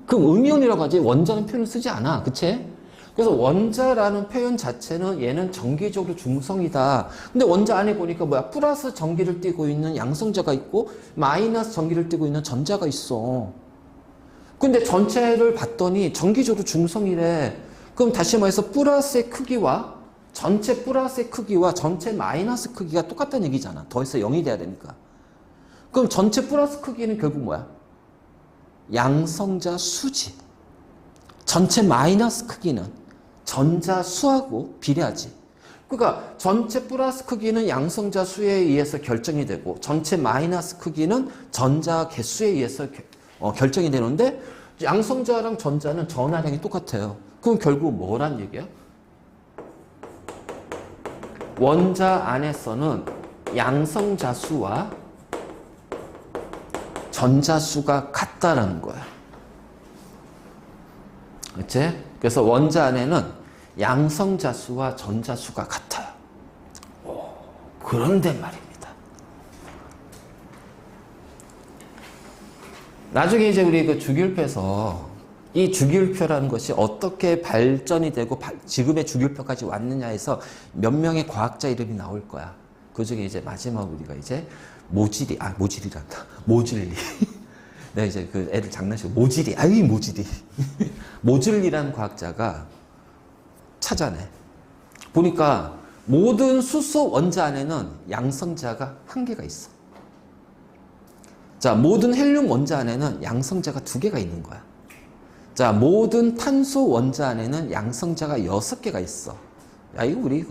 그럼 음이온이라고 하지 원자는 표현을 쓰지 않아. 그치? 그래서 원자라는 표현 자체는 얘는 정기적으로 중성이다. 근데 원자 안에 보니까 뭐야? 플러스 전기를 띠고 있는 양성자가 있고 마이너스 전기를 띠고 있는 전자가 있어. 근데 전체를 봤더니 정기적으로 중성이래. 그럼 다시 말해서 플러스의 크기와 전체 플러스의 크기와 전체 마이너스 크기가 똑같다는 얘기잖아. 더해서 0이 돼야 되니까. 그럼 전체 플러스 크기는 결국 뭐야? 양성자 수지. 전체 마이너스 크기는 전자 수하고 비례하지. 그러니까 전체 플러스 크기는 양성자 수에 의해서 결정이 되고 전체 마이너스 크기는 전자 개수에 의해서 결정이 되는데 양성자랑 전자는 전하량이 똑같아요. 그럼 결국 뭐란 얘기야? 원자 안에서는 양성자 수와 전자 수가 같다라는 거야. 그치? 그래서 원자 안에는 양성자 수와 전자 수가 같아요. 그런데 말입니다. 나중에 이제 우리 그 주기율표에서 이 주기율표라는 것이 어떻게 발전이 되고 지금의 주기율표까지 왔느냐에서 몇 명의 과학자 이름이 나올 거야. 그 중에 이제 마지막 우리가 이제 모질리란다. 모질리. 내가 이제 그 애들 장난치고 모질리. 모질리. 모질리라는 과학자가 찾아내. 보니까 모든 수소 원자 안에는 양성자가 한 개가 있어. 자, 모든 헬륨 원자 안에는 양성자가 2개가 있는 거야. 자, 모든 탄소 원자 안에는 양성자가 6개가 있어. 야, 이거 우리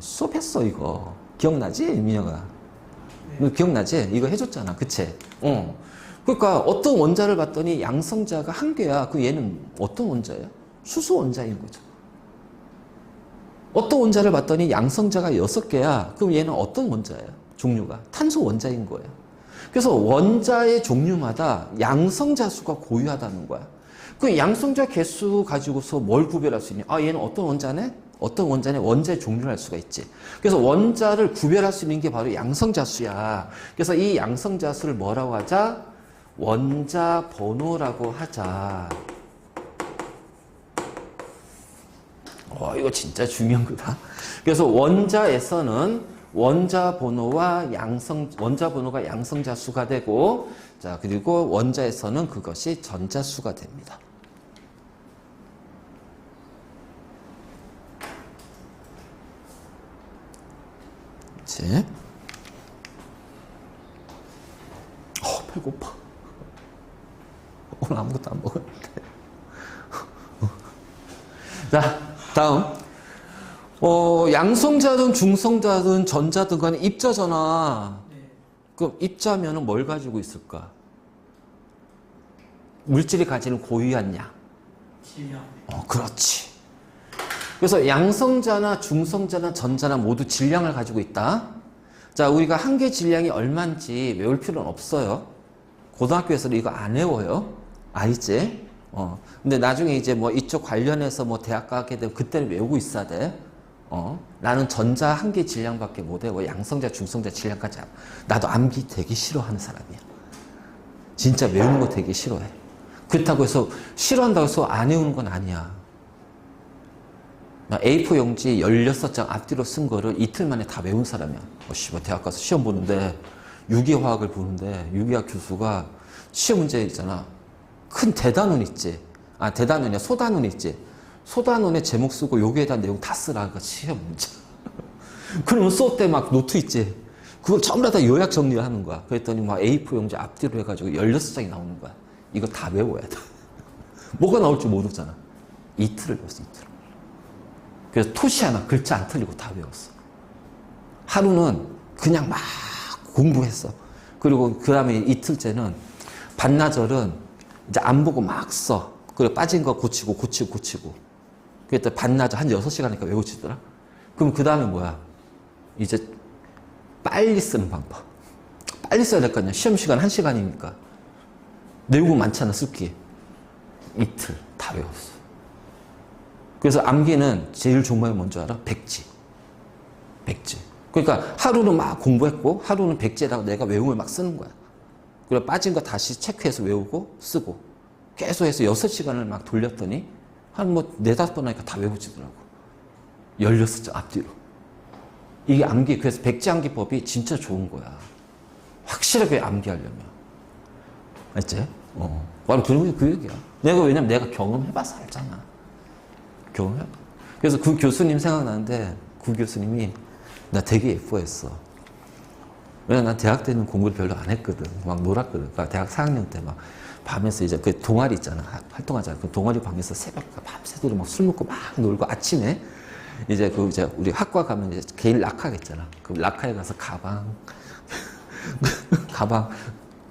수업했어, 이거. 기억나지, 민혁아? 너 기억나지? 이거 해줬잖아, 그치? 그러니까 어떤 원자를 봤더니 양성자가 1개야. 그 얘는 어떤 원자예요? 수소 원자인 거죠. 어떤 원자를 봤더니 양성자가 6개야. 그럼 얘는 어떤 원자예요? 종류가? 탄소 원자인 거예요. 그래서 원자의 종류마다 양성자 수가 고유하다는 거야. 그 양성자 개수 가지고서 뭘 구별할 수 있냐? 얘는 어떤 원자네? 어떤 원자네? 원자의 종류를 알 수가 있지. 그래서 원자를 구별할 수 있는 게 바로 양성자 수야. 그래서 이 양성자 수를 뭐라고 하자? 원자 번호라고 하자. 이거 진짜 중요한 거다. 그래서 원자에서는 원자 번호가 양성자 수가 되고, 자, 그리고 원자에서는 그것이 전자 수가 됩니다. 그치? 배고파. 오늘 아무것도 안 먹었는데. 자, 다음. 양성자든 중성자든 전자든 간에 입자잖아. 네. 그럼 입자면은 뭘 가지고 있을까? 물질이 가지는 고유한 양. 질량. 그렇지. 그래서 양성자나 중성자나 전자나 모두 질량을 가지고 있다. 자, 우리가 한 개 질량이 얼마인지 외울 필요는 없어요. 고등학교에서는 이거 안 외워요. 알지? 근데 나중에 이제 뭐 이쪽 관련해서 뭐 대학 가게 되면 그때는 외우고 있어야 돼. 나는 전자 한 개 질량밖에 못 외워. 양성자, 중성자 질량까지 알아. 나도 암기 되게 싫어하는 사람이야. 진짜 외우는 거 되게 싫어해. 그렇다고 해서 싫어한다고 해서 안 외우는 건 아니야. 나 A4 용지 16장 앞뒤로 쓴 거를 이틀 만에 다 외운 사람이야. 씨발 대학 가서 시험 보는데 유기화학을 보는데 유기학 교수가 시험 문제 있잖아. 큰 대단원 있지. 아, 대단원이야. 소단원 있지. 소단원에 제목 쓰고 여기에 대한 내용 다 쓰라. 그 시험 문제. 그러면 수업 때 막 노트 있지. 그걸 전부 다 요약 정리를 하는 거야. 그랬더니 막 A4 용지 앞뒤로 해가지고 16장이 나오는 거야. 이거 다 외워야 돼. 뭐가 나올지 모르잖아. 이틀을 외웠어, 이틀. 그래서 토시 하나 글자 안 틀리고 다 외웠어. 하루는 그냥 막 공부했어. 그리고 그 다음에 이틀째는 반나절은 이제 안 보고 막 써. 그리고 빠진 거 고치고. 그랬더니 반나절 한 6시간이니까 외워지더라. 그럼 그 다음에 뭐야? 이제 빨리 쓰는 방법. 빨리 써야 될 거 아니야. 시험 시간 1시간이니까. 내용 많잖아, 쓸게. 이틀 다 외웠어. 그래서 암기는 제일 좋은 방법이 뭔지 알아? 백지. 그러니까 하루는 막 공부했고 하루는 백지에다가 내가 외운 걸 막 쓰는 거야. 그리고 빠진 거 다시 체크해서 외우고 쓰고 계속 해서 6시간을 막 돌렸더니 한 뭐 4-5번 하니까 다 외워지더라고. 16장 앞뒤로. 이게 암기, 그래서 백지 암기법이 진짜 좋은 거야. 확실하게 암기하려면. 알지? 바로 그 얘기야. 왜냐면 내가 경험해봐서 알잖아. 경험해봐. 그래서 그 교수님 생각나는데 그 교수님이 나 되게 예뻐했어. 왜냐면 난 대학 때는 공부를 별로 안 했거든. 막 놀았거든. 그러니까 대학 4학년 때 막 밤에서 이제 그 동아리 있잖아. 활동하잖아. 그 동아리 방에서 새벽 밤새도록 막 술 먹고 막 놀고 아침에 이제 우리 학과 가면 이제 개인 락하겠잖아. 그 락카에 가서 가방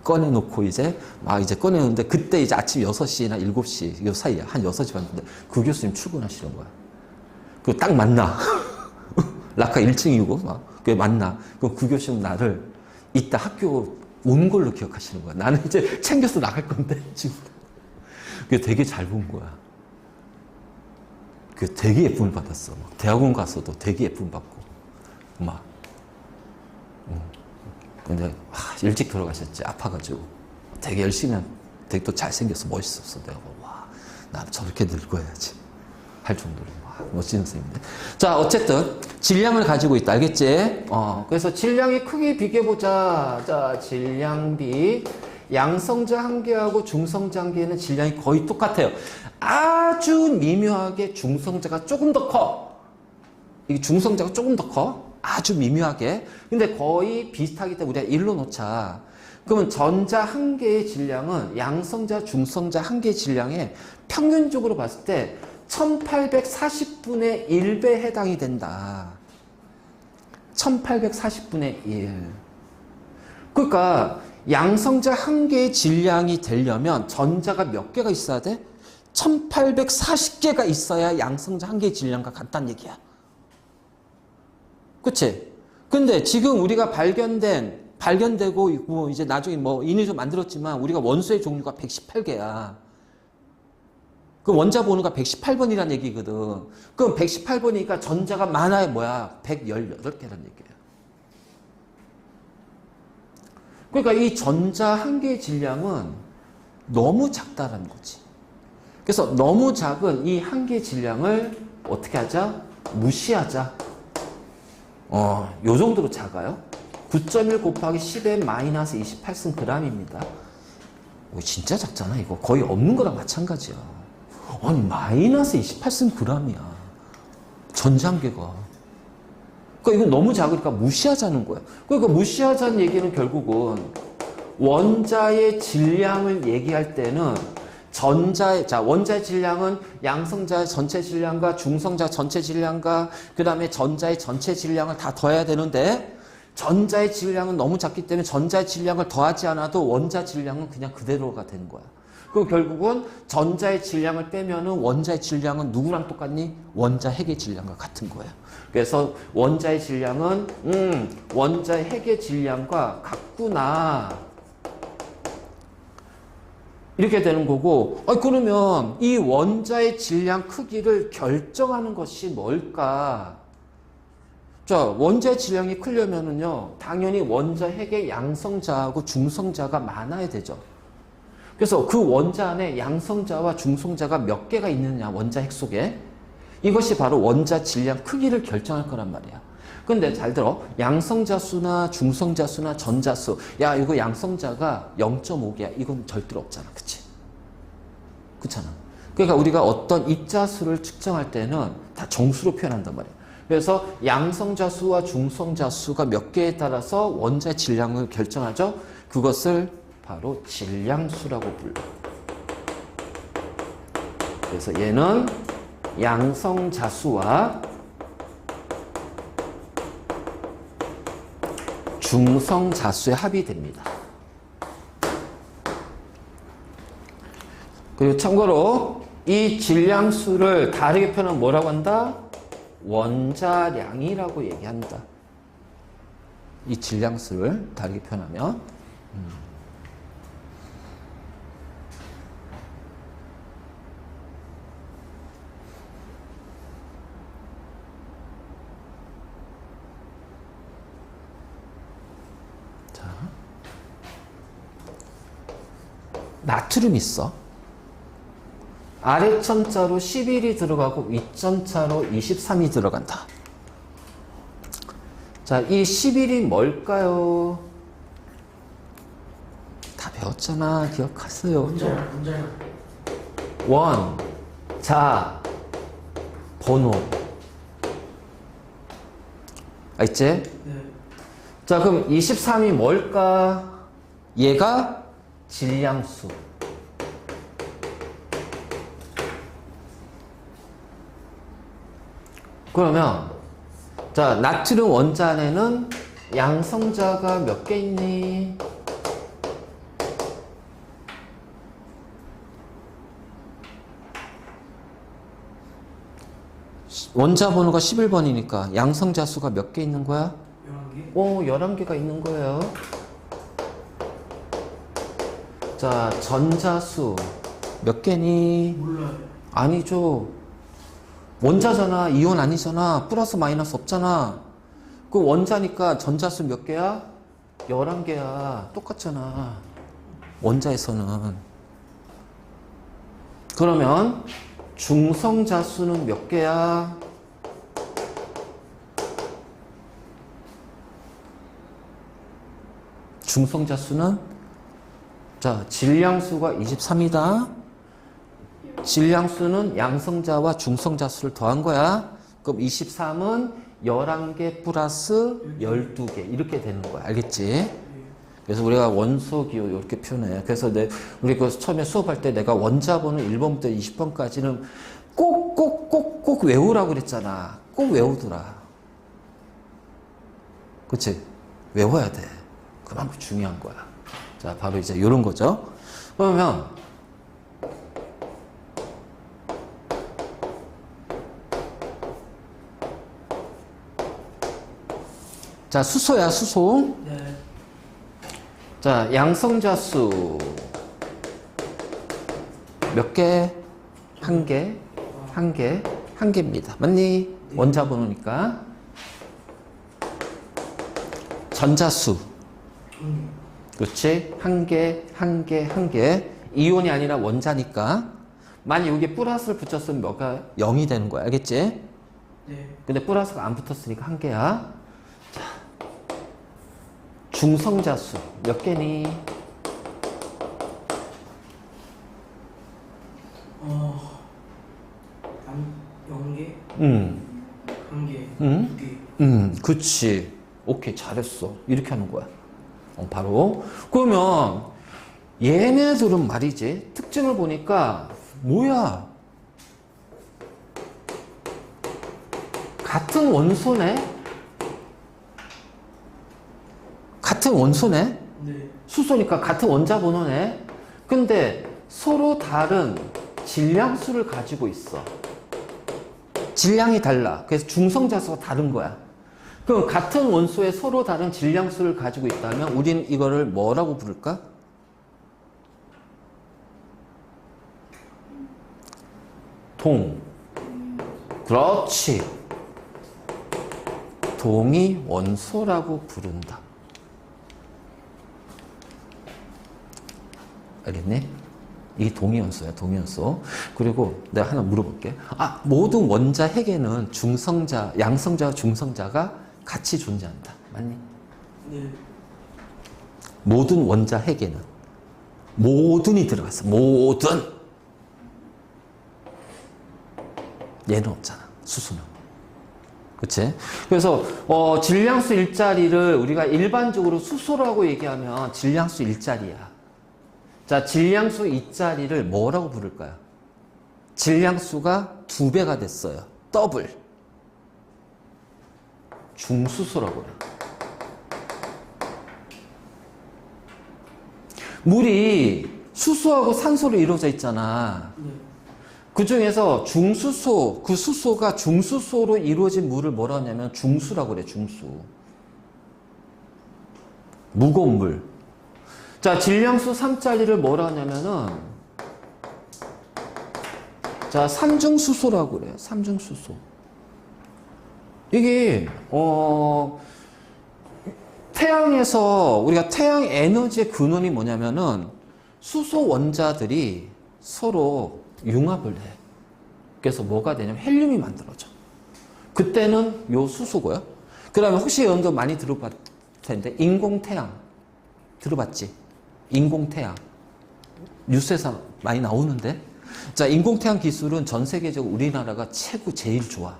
꺼내놓고 이제 막 이제 꺼내놓는데 그때 이제 아침 6시나 7시 요 사이야. 한 6시 반인데 그 교수님 출근하시는 거야. 그 딱 만나. 락카 1층이고 막 그게 만나. 그럼 그 교수님 나를 이따 학교 온 걸로 기억하시는 거야. 나는 이제 챙겨서 나갈 건데 지금. 그게 되게 잘 본 거야. 그 되게 예쁨을 받았어. 막 대학원 가서도 되게 예쁨 받고 막. 근데 일찍 돌아가셨지. 아파가지고 되게 열심히 되게 또 잘생겨서 멋있었어. 내가 와, 나 저렇게 늙어야지 할 정도로 멋진 선생님인데. 자, 어쨌든 질량을 가지고 있다. 알겠지? 그래서 질량의 크기 비교해보자. 자, 질량비. 양성자 한 개하고 중성자 한 개는 질량이 거의 똑같아요. 아주 미묘하게 중성자가 조금 더 커. 이게 중성자가 조금 더 커. 아주 미묘하게. 근데 거의 비슷하기 때문에 우리가 일로 놓자. 그러면 전자 한 개의 질량은 양성자, 중성자 한 개의 질량에 평균적으로 봤을 때 1840분의 1배 해당이 된다. 1840분의 1. 그러니까 양성자 한 개의 질량이 되려면 전자가 몇 개가 있어야 돼? 1840개가 있어야 양성자 한 개의 질량과 같다는 얘기야. 그치? 근데 지금 우리가 발견되고 있고 이제 나중에 뭐 인위도 만들었지만 우리가 원소의 종류가 118개야. 그 원자 번호가 118번이라는 얘기거든. 그럼 118번이니까 전자가 많아야 뭐야? 118개라는 얘기예요. 그러니까 이 전자 한 개의 질량은 너무 작다라는 거지. 그래서 너무 작은 이 한 개의 질량을 어떻게 하자? 무시하자. 요 정도로 작아요. 9.1 곱하기 10의 마이너스 28승 g입니다. 진짜 작잖아. 이거 거의 없는 거랑 마찬가지야. 아니 마이너스 28승 g이야. 전자 한 개가. 그러니까 이건 너무 작으니까 무시하자는 거야. 그러니까 무시하자는 얘기는 결국은 원자의 질량을 얘기할 때는 원자의 질량은 양성자의 전체 질량과 중성자 전체 질량과 그 다음에 전자의 전체 질량을 다 더해야 되는데 전자의 질량은 너무 작기 때문에 전자의 질량을 더하지 않아도 원자 질량은 그냥 그대로가 되는 거야. 그 결국은 전자의 질량을 빼면은 원자의 질량은 누구랑 똑같니? 원자 핵의 질량과 같은 거예요. 그래서 원자의 질량은 원자의 핵의 질량과 같구나. 이렇게 되는 거고, 그러면 이 원자의 질량 크기를 결정하는 것이 뭘까? 자, 원자의 질량이 크려면은요, 당연히 원자 핵의 양성자하고 중성자가 많아야 되죠. 그래서 그 원자 안에 양성자와 중성자가 몇 개가 있느냐, 원자 핵 속에. 이것이 바로 원자 질량 크기를 결정할 거란 말이야. 근데 잘 들어. 양성자 수나 중성자 수나 전자 수. 야, 이거 양성자가 0.5개야. 이건 절대로 없잖아. 그치? 그렇잖아. 그러니까 우리가 어떤 입자수를 측정할 때는 다 정수로 표현한단 말이야. 그래서 양성자 수와 중성자 수가 몇 개에 따라서 원자의 질량을 결정하죠. 그것을 바로 질량수라고 불러. 그래서 얘는 양성자 수와 중성자 수의 합이 됩니다. 그리고 참고로 이 질량수를 다르게 표현하면 뭐라고 한다? 원자량이라고 얘기한다. 이 질량수를 다르게 표현하면 자, 나트륨 있어. 아래천자로 11이 들어가고 윗천자로 23이 들어간다. 자, 이 11이 뭘까요? 다 배웠잖아. 기억하세요. 원자량. 원, 자, 번호. 알지? 네. 자, 그럼 23이 뭘까? 얘가 질량수. 그러면 자, 나트륨 원자 안에는 양성자가 몇 개 있니? 원자 번호가 11번이니까 양성자 수가 몇 개 있는 거야? 11개? 11개가 있는 거예요. 자, 전자수 몇 개니? 몰라요. 아니죠. 원자잖아. 이온 아니잖아. 플러스 마이너스 없잖아. 그 원자니까 전자수 몇 개야? 11개야. 똑같잖아. 원자에서는. 그러면 중성자수는 몇 개야? 중성자수는 자, 질량수가 23이다. 질량수는 양성자와 중성자수를 더한 거야. 그럼 23은 11개 플러스 12개 이렇게 되는 거야. 알겠지? 그래서 우리가 원소 기호 이렇게 표현해. 그래서 우리 그 처음에 수업할 때 내가 원자 번호 1번부터 20번까지는 꼭 외우라고 그랬잖아. 꼭 외우더라. 그치? 외워야 돼. 그만큼 중요한 거야. 자, 바로 이제 이런 거죠. 그러면 자, 수소야, 수소. 네. 자, 양성자수 몇 개? 한 개, 한 개, 한 개입니다. 맞니? 네. 원자 번호니까. 전자수. 그렇지? 한 개, 한 개, 한 개. 이온이 아니라 원자니까. 만약 여기에 플러스를 붙였으면 뭐가 0이 되는 거야. 알겠지? 네. 근데 플러스가 안 붙었으니까 한 개야. 자, 중성자수 몇 개니? 한 0개? 응. 1개? 응? 2개? 그치. 오케이, 잘했어. 이렇게 하는 거야. 바로. 그러면 얘네들은 말이지. 특징을 보니까 뭐야? 같은 원소네? 같은 원소네? 네. 수소니까 같은 원자 번호네? 근데 서로 다른 질량수를 가지고 있어. 질량이 달라. 그래서 중성자수가 다른 거야. 그럼 같은 원소에 서로 다른 질량수를 가지고 있다면 우리는 이거를 뭐라고 부를까? 그렇지. 동위 원소라고 부른다. 알겠니? 이게 동위 원소야, 동위 원소. 그리고 내가 하나 물어볼게. 모든 원자 핵에는 중성자, 양성자와 중성자가 같이 존재한다. 맞니? 네. 모든 원자 핵에는 모든이 들어갔어. 모든. 얘는 없잖아. 수소는. 그치? 그래서 질량수 일자리를 우리가 일반적으로 수소라고 얘기하면 질량수 일자리야. 자, 질량수 일자리를 뭐라고 부를까요? 질량수가 2배가 됐어요. 더블. 중수소라고 해요. 물이 수소하고 산소로 이루어져 있잖아. 네. 그 중에서 중수소, 그 수소가 중수소로 이루어진 물을 뭐라 하냐면 중수라고 그래, 중수. 무거운 물. 자, 질량수 3짜리를 뭐라 하냐면은, 자, 삼중수소라고 그래요, 삼중수소. 이게, 태양에서, 우리가 태양 에너지의 근원이 뭐냐면은, 수소 원자들이 서로 융합을 해. 그래서 뭐가 되냐면 헬륨이 만들어져. 그때는 요 수소고요. 그 다음에 혹시 여러분도 많이 들어봤을 텐데 인공태양 들어봤지? 인공태양 뉴스에서 많이 나오는데, 자, 인공태양 기술은 전 세계적으로 우리나라가 최고 제일 좋아.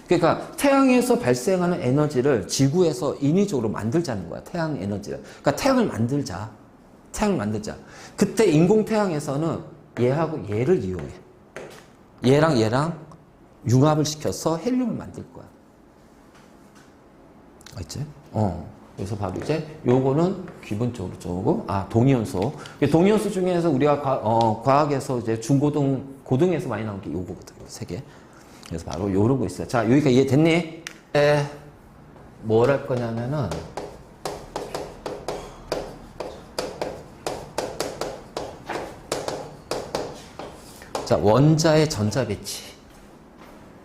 그러니까 태양에서 발생하는 에너지를 지구에서 인위적으로 만들자는 거야. 태양 에너지를. 그러니까 태양을 만들자. 그때 인공태양에서는 얘하고 얘를 이용해. 얘랑 융합을 시켜서 헬륨을 만들 거야. 알지? 그래서 바로 이제 요거는 기본적으로 저거, 동위원소. 동위원소 중에서 우리가 과학에서 이제 고등에서 많이 나온 게 요거거든요. 3개. 그래서 바로 요런 거 있어요. 자, 여기가 이해됐니? 뭘 할 거냐면은, 자, 원자의 전자 배치.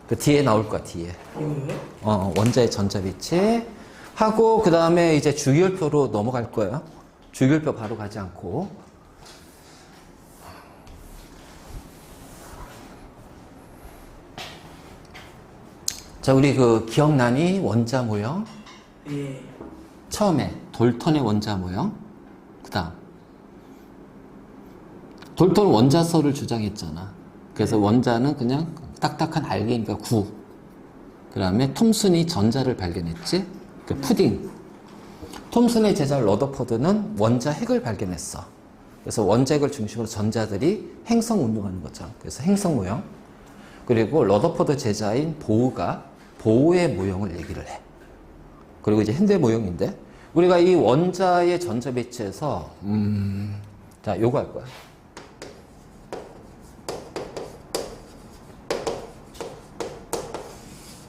그 뒤에 나올 거야, 뒤에. 이거요? 원자의 전자 배치. 하고, 그 다음에 이제 주기율표로 넘어갈 거예요. 주기율표 바로 가지 않고. 자, 우리 기억나니? 원자 모형? 예. 처음에 돌턴의 원자 모형. 그 다음. 돌턴은 원자설을 주장했잖아. 그래서 원자는 그냥 딱딱한 알게니까 9. 그 다음에 톰슨이 전자를 발견했지. 그 푸딩. 톰슨의 제자 러더포드는 원자 핵을 발견했어. 그래서 원자 핵을 중심으로 전자들이 행성 운동하는 거죠. 그래서 행성 모형. 그리고 러더포드 제자인 보우가 보우의 모형을 얘기를 해. 그리고 이제 현대 모형인데, 우리가 이 원자의 전자 배치에서 자, 요거 할 거야.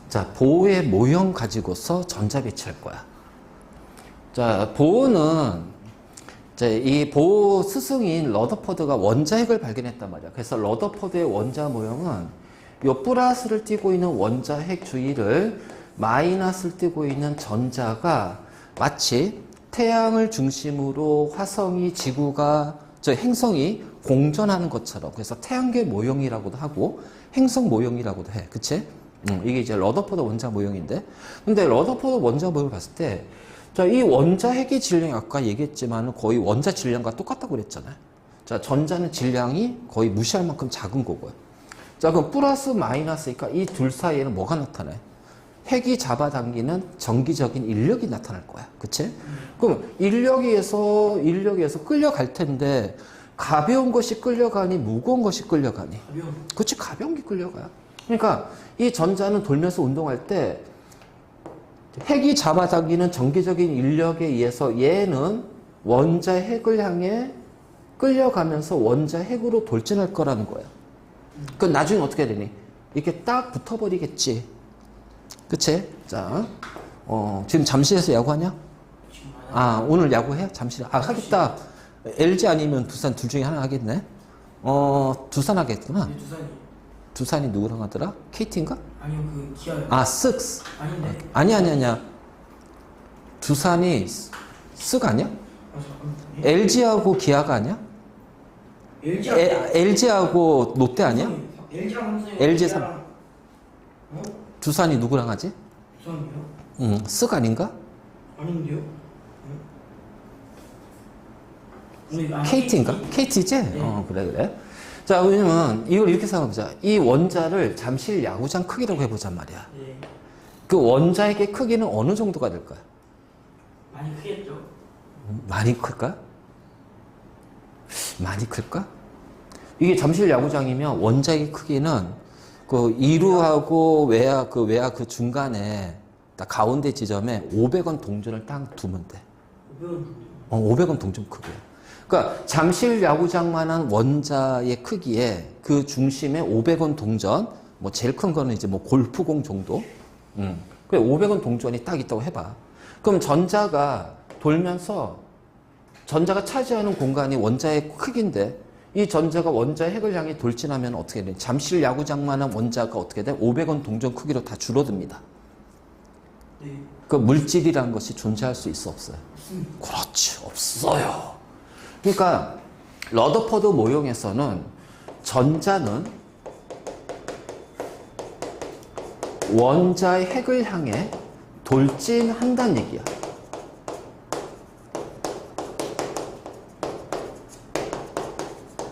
자, 보우의 모형 가지고서 전자 배치할 거야. 자, 보우는 이제 이 보우 스승인 러더포드가 원자 핵을 발견했단 말이야. 그래서 러더포드의 원자 모형은 요 플러스를 띠고 있는 원자 핵 주위를 마이너스를 띠고 있는 전자가 마치 태양을 중심으로 화성이 지구가 행성이 공전하는 것처럼, 그래서 태양계 모형이라고도 하고 행성 모형이라고도 해. 그치? 이게 이제 러더포드 원자 모형인데, 근데 러더포드 원자 모형을 봤을 때, 자, 이 원자 핵의 질량이 아까 얘기했지만 거의 원자 질량과 똑같다고 그랬잖아요. 자, 전자는 질량이 거의 무시할 만큼 작은 거고요. 자, 그럼 플러스 마이너스니까 이 둘 사이에는 뭐가 나타나요? 핵이 잡아당기는 정기적인 인력이 나타날 거야. 그치? 그럼 인력에서 끌려갈 텐데, 가벼운 것이 끌려가니 무거운 것이 끌려가니? 그치, 가벼운 게 끌려가요. 그러니까 이 전자는 돌면서 운동할 때 핵이 잡아당기는 정기적인 인력에 의해서 얘는 원자 핵을 향해 끌려가면서 원자 핵으로 돌진할 거라는 거야. 그럼 나중에 어떻게 되니? 이렇게 딱 붙어버리겠지. 그치? 자, 지금 잠실에서 야구하냐? 지금 안 하는 아, 오늘 야구해? 잠실. 아, 하겠다. LG 아니면 두산 둘 중에 하나 하겠네? 두산 하겠구나. 네, 두산이. 두산이 누구랑 하더라? KT인가? 아니요, 그 기아요. 아, 쓱스. 아닌데. 아니야. 두산이 쓱 아니야? 잠깐만. LG하고 기아가 아니야? LG랑 LG하고 롯데 아니야? LG랑 삼성이. LG 기아랑. 어? 두산이 누구랑 하지? 두산이요? 쓱 아닌가? 아닌데요? 응? KT인가? KT지? 네. 그래. 자, 왜냐면 이걸 이렇게 생각해보자. 이 원자를 잠실 야구장 크기라고 해보잔 말이야. 네. 그 원자의 크기는 어느 정도가 될까요? 많이 크겠죠? 많이 클까? 많이 클까? 이게 잠실 야구장이면 원자의 크기는 그 이루하고 외야 그 중간에 딱 가운데 지점에 500원 동전을 딱 두면 돼. 500원 500원 동전 크기야. 그러니까 잠실 야구장만한 원자의 크기에 그 중심에 500원 동전, 뭐 제일 큰 거는 이제 뭐 골프공 정도. 그래 500원 동전이 딱 있다고 해봐. 그럼 전자가 돌면서 전자가 차지하는 공간이 원자의 크기인데 이 전자가 원자 핵을 향해 돌진하면 어떻게 돼? 잠실 야구장만한 원자가 어떻게 돼? 500원 동전 크기로 다 줄어듭니다. 네. 그 물질이라는 것이 존재할 수 있어 없어요? 그렇지, 없어요. 그러니까 러더퍼드 모형에서는 전자는 원자의 핵을 향해 돌진한다는 얘기야.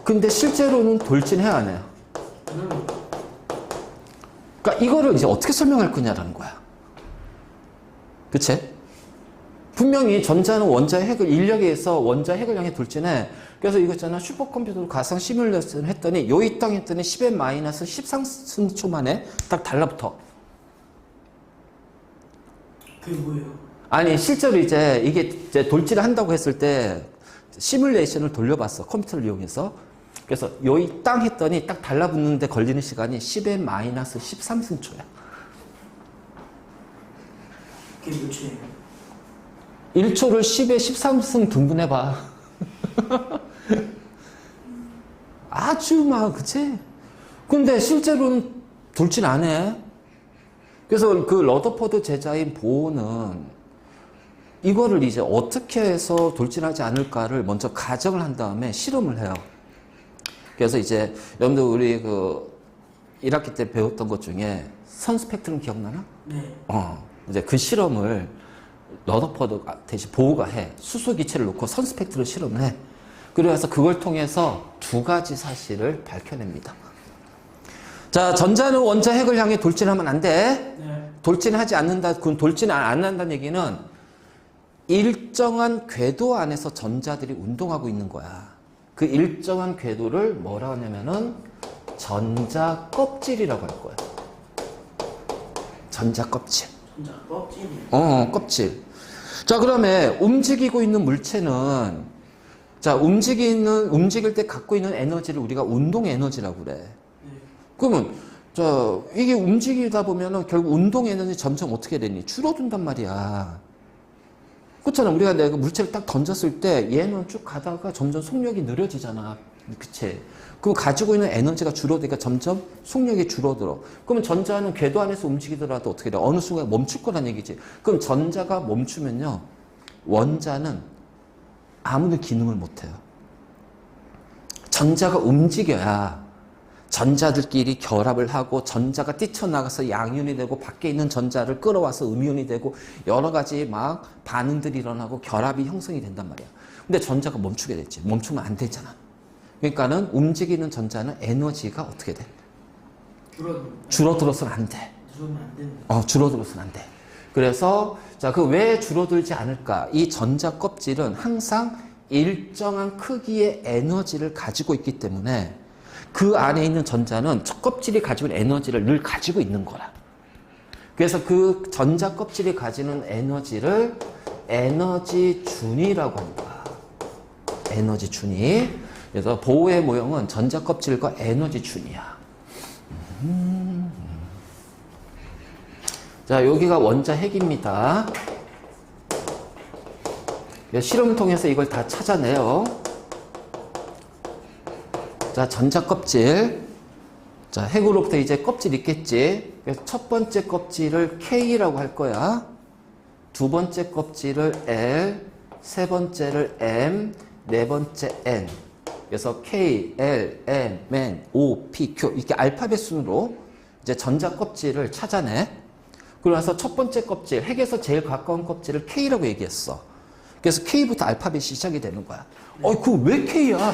근데 실제로는 돌진해야 안 해요. 그러니까 이거를 이제 어떻게 설명할 거냐라는 거야. 그치? 분명히 전자는 원자의 핵을 인력에 의해서 원자 핵을 향해 돌진해. 그래서 이거 있잖아. 슈퍼컴퓨터로 가상 시뮬레이션 했더니 요이 땅 했더니 10의 마이너스 13승초 만에 딱 달라붙어. 그게 뭐예요? 아니 실제로 이제 이게 이제 돌진을 한다고 했을 때 시뮬레이션을 돌려봤어. 컴퓨터를 이용해서. 그래서 요이 땅 했더니 딱 달라붙는데 걸리는 시간이 10의 마이너스 13승초야. 그게 몇 초예요? 1초를 10의 13승 등분해봐. 아주 막, 그치? 근데 실제로는 돌진 안 해. 그래서 그 러더퍼드 제자인 보어는 이거를 이제 어떻게 해서 돌진하지 않을까를 먼저 가정을 한 다음에 실험을 해요. 그래서 이제 여러분들 우리 그 1학기 때 배웠던 것 중에 선 스펙트럼 기억나나? 네. 이제 그 실험을 러더퍼드 대신 보호가 해. 수소 기체를 놓고 선 스펙트럼 실험을 해. 그래서 그걸 통해서 두 가지 사실을 밝혀냅니다. 자, 전자는 원자 핵을 향해 돌진하면 안 돼. 네. 돌진하지 않는다. 그건 돌진 안 한다는 얘기는 일정한 궤도 안에서 전자들이 운동하고 있는 거야. 그 일정한 궤도를 뭐라 하냐면은 전자 껍질이라고 할 거야. 전자 껍질. 전자 껍질이요. 껍질. 자, 그러면 움직이고 있는 물체는 자, 움직일 때 갖고 있는 에너지를 우리가 운동 에너지라고 그래. 네. 그러면 자, 이게 움직이다 보면은 결국 운동 에너지 점점 어떻게 되니? 줄어든단 말이야. 그렇잖아. 우리가 내가 물체를 딱 던졌을 때 얘는 쭉 가다가 점점 속력이 느려지잖아. 그치? 그럼 가지고 있는 에너지가 줄어드니까 점점 속력이 줄어들어. 그러면 전자는 궤도 안에서 움직이더라도 어떻게 돼? 어느 순간 멈출 거란 얘기지. 그럼 전자가 멈추면요. 원자는 아무런 기능을 못 해요. 전자가 움직여야 전자들끼리 결합을 하고 전자가 뛰쳐나가서 양이온이 되고 밖에 있는 전자를 끌어와서 음이온이 되고 여러 가지 막 반응들이 일어나고 결합이 형성이 된단 말이야. 근데 전자가 멈추게 됐지. 멈추면 안 되잖아. 그러니까는 움직이는 전자는 에너지가 어떻게 돼? 줄어들어서는 안 돼. 줄어들면 안 되는데. 줄어들어서는 안 돼. 그래서 자, 그 왜 줄어들지 않을까? 이 전자 껍질은 항상 일정한 크기의 에너지를 가지고 있기 때문에 그 안에 있는 전자는 첫 껍질이 가지고 있는 에너지를 늘 가지고 있는 거라. 그래서 그 전자 껍질이 가지는 에너지를 에너지 준위라고 한다. 에너지 준위. 그래서 보호의 모형은 전자 껍질과 에너지 준이야. 자, 여기가 원자 핵입니다. 실험을 통해서 이걸 다 찾아내요. 자, 전자 껍질. 자, 핵으로부터 이제 껍질 있겠지. 그래서 첫 번째 껍질을 K라고 할 거야. 두 번째 껍질을 L, 세 번째를 M, 네 번째 N. 그래서 K, L, M, N, O, P, Q 이렇게 알파벳 순으로 이제 전자 껍질을 찾아내. 그러고 나서 첫 번째 껍질, 핵에서 제일 가까운 껍질을 K라고 얘기했어. 그래서 K부터 알파벳이 시작이 되는 거야. 그거 왜 K야?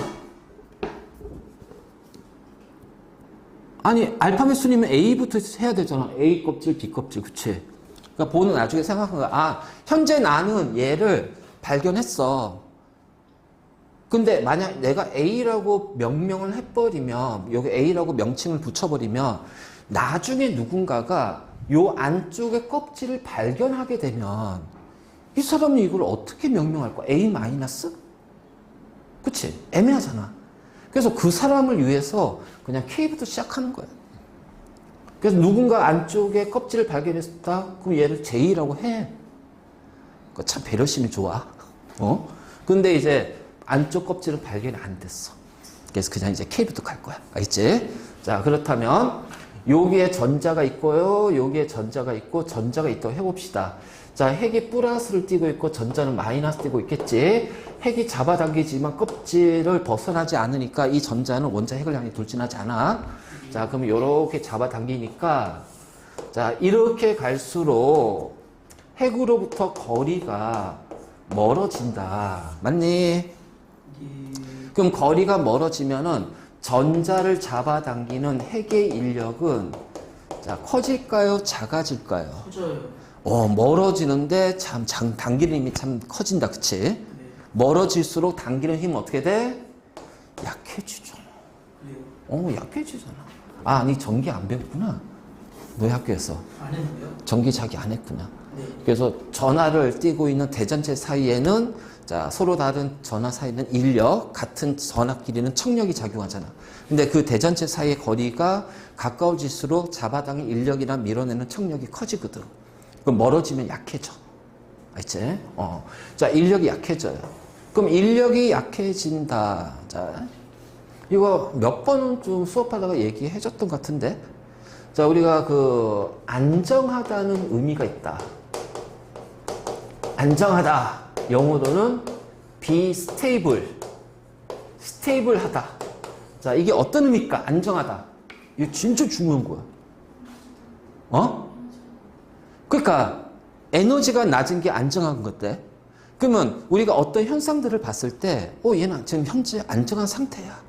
아니, 알파벳 순이면 A부터 해야 되잖아. A 껍질, B 껍질, 그치? 그러니까 보는 나중에 생각한 거야. 현재 나는 얘를 발견했어. 근데 만약 내가 A라고 명명을 해버리면, 여기 A라고 명칭을 붙여버리면, 나중에 누군가가 요 안쪽에 껍질을 발견하게 되면, 이 사람은 이걸 어떻게 명명할 거야? A 마이너스? 그치? 애매하잖아. 그래서 그 사람을 위해서 그냥 K부터 시작하는 거야. 그래서 누군가 안쪽에 껍질을 발견했다? 그럼 얘를 J라고 해. 참 배려심이 좋아. 근데 이제 안쪽 껍질은 발견이 안 됐어. 그래서 그냥 이제 K부터 갈 거야. 알겠지? 자, 그렇다면 여기에 전자가 있고요. 여기에 전자가 있고 전자가 있다고 해봅시다. 자, 핵이 플러스를 띄고 있고 전자는 마이너스 띄고 있겠지. 핵이 잡아당기지만 껍질을 벗어나지 않으니까 이 전자는 원자 핵을 향해 돌진하지 않아. 자, 그럼 이렇게 잡아당기니까 자, 이렇게 갈수록 핵으로부터 거리가 멀어진다. 맞니? 예. 그럼 거리가 멀어지면은 전자를 잡아당기는 핵의 인력은 자, 커질까요? 작아질까요? 커져요. 멀어지는데 참 당기는 힘이 참 커진다. 그치? 네. 멀어질수록 당기는 힘은 어떻게 돼? 약해지잖아. 그래요. 약해지잖아. 아니, 전기 안 배웠구나. 너희 학교에서. 안 했는데요? 전기 자기 안 했구나. 네. 그래서 전하를 띄고 있는 대전체 사이에는 자, 서로 다른 전하 사이는 인력, 같은 전하 길이는 청력이 작용하잖아. 근데 그 대전체 사이의 거리가 가까워질수록 잡아당긴 인력이나 밀어내는 청력이 커지거든. 그럼 멀어지면 약해져. 알지? 자, 인력이 약해져요. 그럼 인력이 약해진다. 자, 이거 몇 번은 좀 수업하다가 얘기해 줬던 것 같은데. 자, 우리가 그 안정하다는 의미가 있다. 안정하다. 영어로는 be stable. 스테이블하다. 자, 이게 어떤 의미일까? 안정하다. 이거 진짜 중요한 거야. 그러니까 에너지가 낮은 게 안정한 건데. 그러면 우리가 어떤 현상들을 봤을 때, 얘는 지금 현재 안정한 상태야.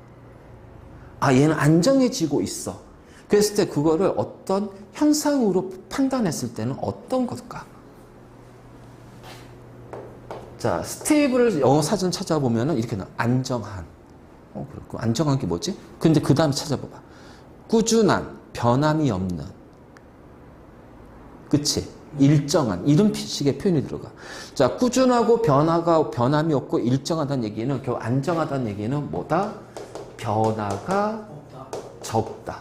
얘는 안정해지고 있어. 그랬을 때 그거를 어떤 현상으로 판단했을 때는 어떤 걸까? 자, 스테이블을 영어 사전 찾아보면은 이렇게 나와. 안정한. 그렇고. 안정한 게 뭐지? 근데 그 다음에 찾아봐봐. 꾸준한, 변함이 없는. 그치? 일정한. 이런 식의 표현이 들어가. 자, 꾸준하고 변함이 없고 일정하다는 얘기는, 결국 안정하다는 얘기는 뭐다? 변화가 적다.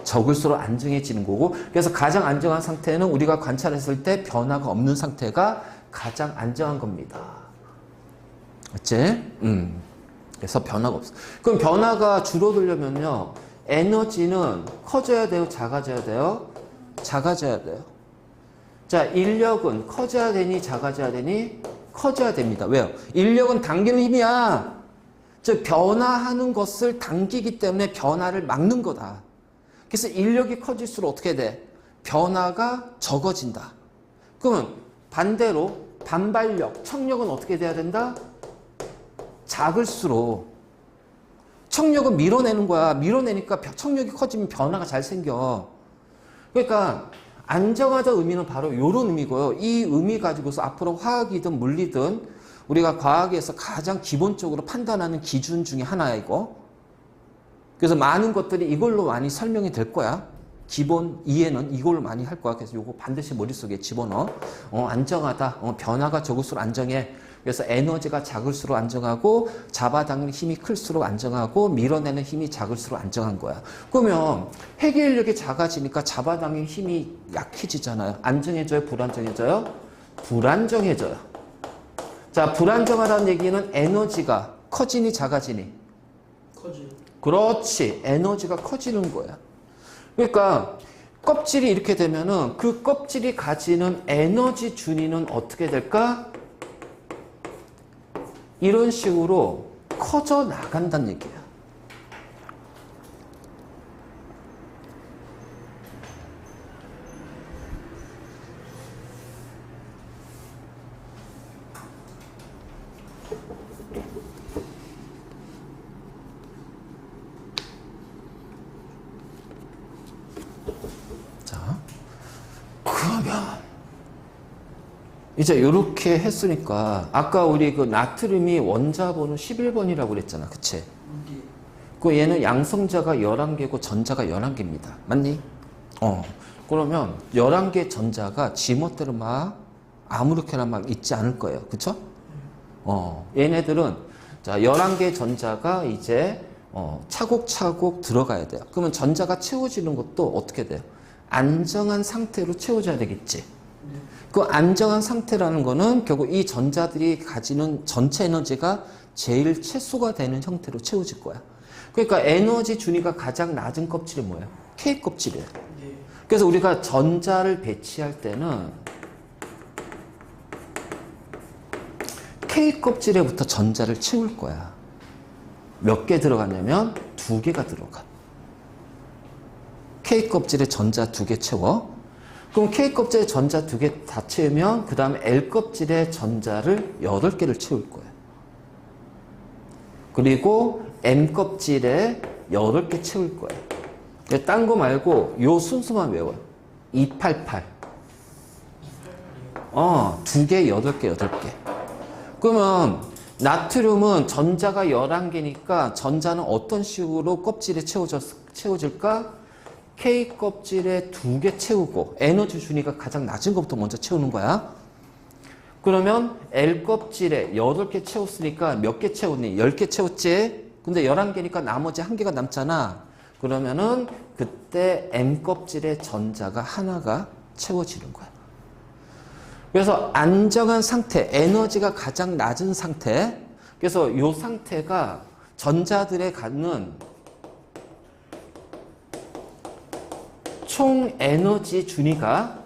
적을수록 안정해지는 거고, 그래서 가장 안정한 상태는 우리가 관찰했을 때 변화가 없는 상태가 가장 안정한 겁니다. 맞지? 그래서 변화가 없어. 그럼 변화가 줄어들려면요, 에너지는 커져야 돼요? 작아져야 돼요? 작아져야 돼요. 자, 인력은 커져야 되니? 작아져야 되니? 커져야 됩니다. 왜요? 인력은 당기는 힘이야. 즉, 변화하는 것을 당기기 때문에 변화를 막는 거다. 그래서 인력이 커질수록 어떻게 돼? 변화가 적어진다. 그러면 반대로 반발력, 청력은 어떻게 돼야 된다? 작을수록. 청력은 밀어내는 거야. 밀어내니까 청력이 커지면 변화가 잘 생겨. 그러니까 안정하다 의미는 바로 이런 의미고요. 이 의미 가지고서 앞으로 화학이든 물리든 우리가 과학에서 가장 기본적으로 판단하는 기준 중에 하나야, 이거. 그래서 많은 것들이 이걸로 많이 설명이 될 거야. 기본 이해는 이걸로 많이 할 거야. 그래서 이거 반드시 머릿속에 집어넣어. 안정하다. 변화가 적을수록 안정해. 그래서 에너지가 작을수록 안정하고 잡아당기는 힘이 클수록 안정하고 밀어내는 힘이 작을수록 안정한 거야. 그러면 해결력이 작아지니까 잡아당기는 힘이 약해지잖아요. 안정해져요? 불안정해져요? 불안정해져요. 자, 불안정하다는 얘기는 에너지가 커지니 작아지니? 커지. 그렇지. 에너지가 커지는 거야. 그러니까 껍질이 이렇게 되면은 그 껍질이 가지는 에너지 준위는 어떻게 될까? 이런 식으로 커져 나간다는 얘기야. 자, 그러면 이제 이렇게 했으니까 아까 우리 그 나트륨이 원자번호 11번이라고 그랬잖아. 그치? 네. 그 얘는 양성자가 11개고 전자가 11개입니다. 맞니? 그러면 11개 전자가 지멋대로 막 아무렇게나 막 있지 않을 거예요. 그쵸? 얘네들은 자, 11개 전자가 이제 차곡차곡 들어가야 돼요. 그러면 전자가 채워지는 것도 어떻게 돼요? 안정한 상태로 채워져야 되겠지. 네. 그 안정한 상태라는 거는 결국 이 전자들이 가지는 전체 에너지가 제일 최소가 되는 형태로 채워질 거야. 그러니까 에너지 준위가 가장 낮은 껍질이 뭐예요? K 껍질이에요. 네. 그래서 우리가 전자를 배치할 때는 K 껍질에부터 전자를 채울 거야. 몇 개 들어가냐면 2개가 들어가. K 껍질에 전자 2개 채워. 그럼 K 껍질에 전자 2개 다 채우면 그 다음에 L 껍질에 전자를 8개를 채울 거예요. 그리고 M 껍질에 8개 채울 거예요. 딴 거 말고 요 순서만 외워요. 288. 2개, 8개, 8개. 그러면 나트륨은 전자가 11개니까 전자는 어떤 식으로 껍질에 채워질까? K 껍질에 2개 채우고 에너지 준위가 가장 낮은 것부터 먼저 채우는 거야. 그러면 L 껍질에 8개 채웠으니까 몇 개 채웠니? 10개 채웠지? 근데 11개니까 나머지 1개가 남잖아. 그러면은 그때 M 껍질에 전자가 하나가 채워지는 거야. 그래서 안정한 상태, 에너지가 가장 낮은 상태. 그래서 이 상태가 전자들에 갖는 총 에너지 준위가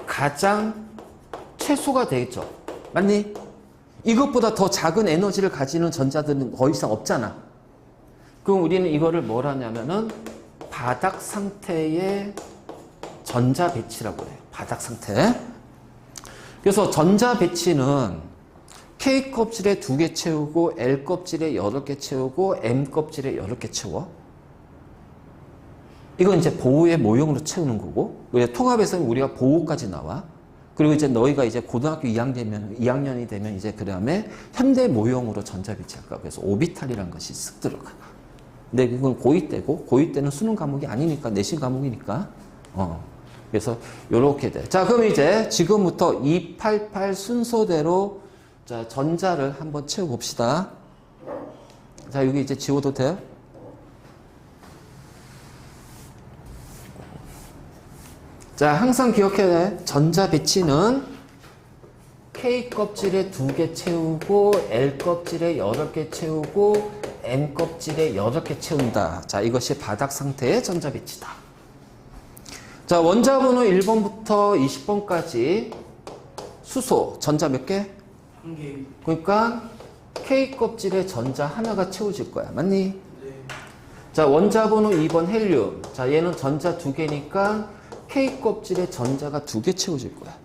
가장 최소가 되겠죠. 맞니? 이것보다 더 작은 에너지를 가지는 전자들은 더 이상 없잖아. 그럼 우리는 이거를 뭘 하냐면은 바닥 상태의 전자 배치라고 해요. 바닥 상태. 그래서 전자 배치는 K 껍질에 2개 채우고 L 껍질에 8개 채우고 M 껍질에 8개 채워. 이건 이제 보호의 모형으로 채우는 거고, 통합에서는 우리가 보호까지 나와. 그리고 이제 너희가 이제 고등학교 2학년이 되면 이제 그 다음에 현대 모형으로 전자 배치할 거야. 그래서 오비탈이라는 것이 쓱 들어가. 근데 그건 고2 때고, 고2 때는 수능 과목이 아니니까, 내신 과목이니까. 그래서 요렇게 돼. 자, 그럼 이제 지금부터 288 순서대로 자, 전자를 한번 채워봅시다. 자, 여기 이제 지워도 돼요? 자, 항상 기억해야 돼. 전자 배치는 K 껍질에 2개 채우고 L 껍질에 8개 채우고 M 껍질에 8개 채운다. 자, 이것이 바닥 상태의 전자 배치다. 자, 원자번호 1번부터 20번까지 수소, 전자 몇 개? 1개. 그러니까 K 껍질에 전자 하나가 채워질 거야. 맞니? 네. 자, 원자번호 2번 헬륨. 자, 얘는 전자 2개니까 K 껍질에 전자가 2개 채워질 거야.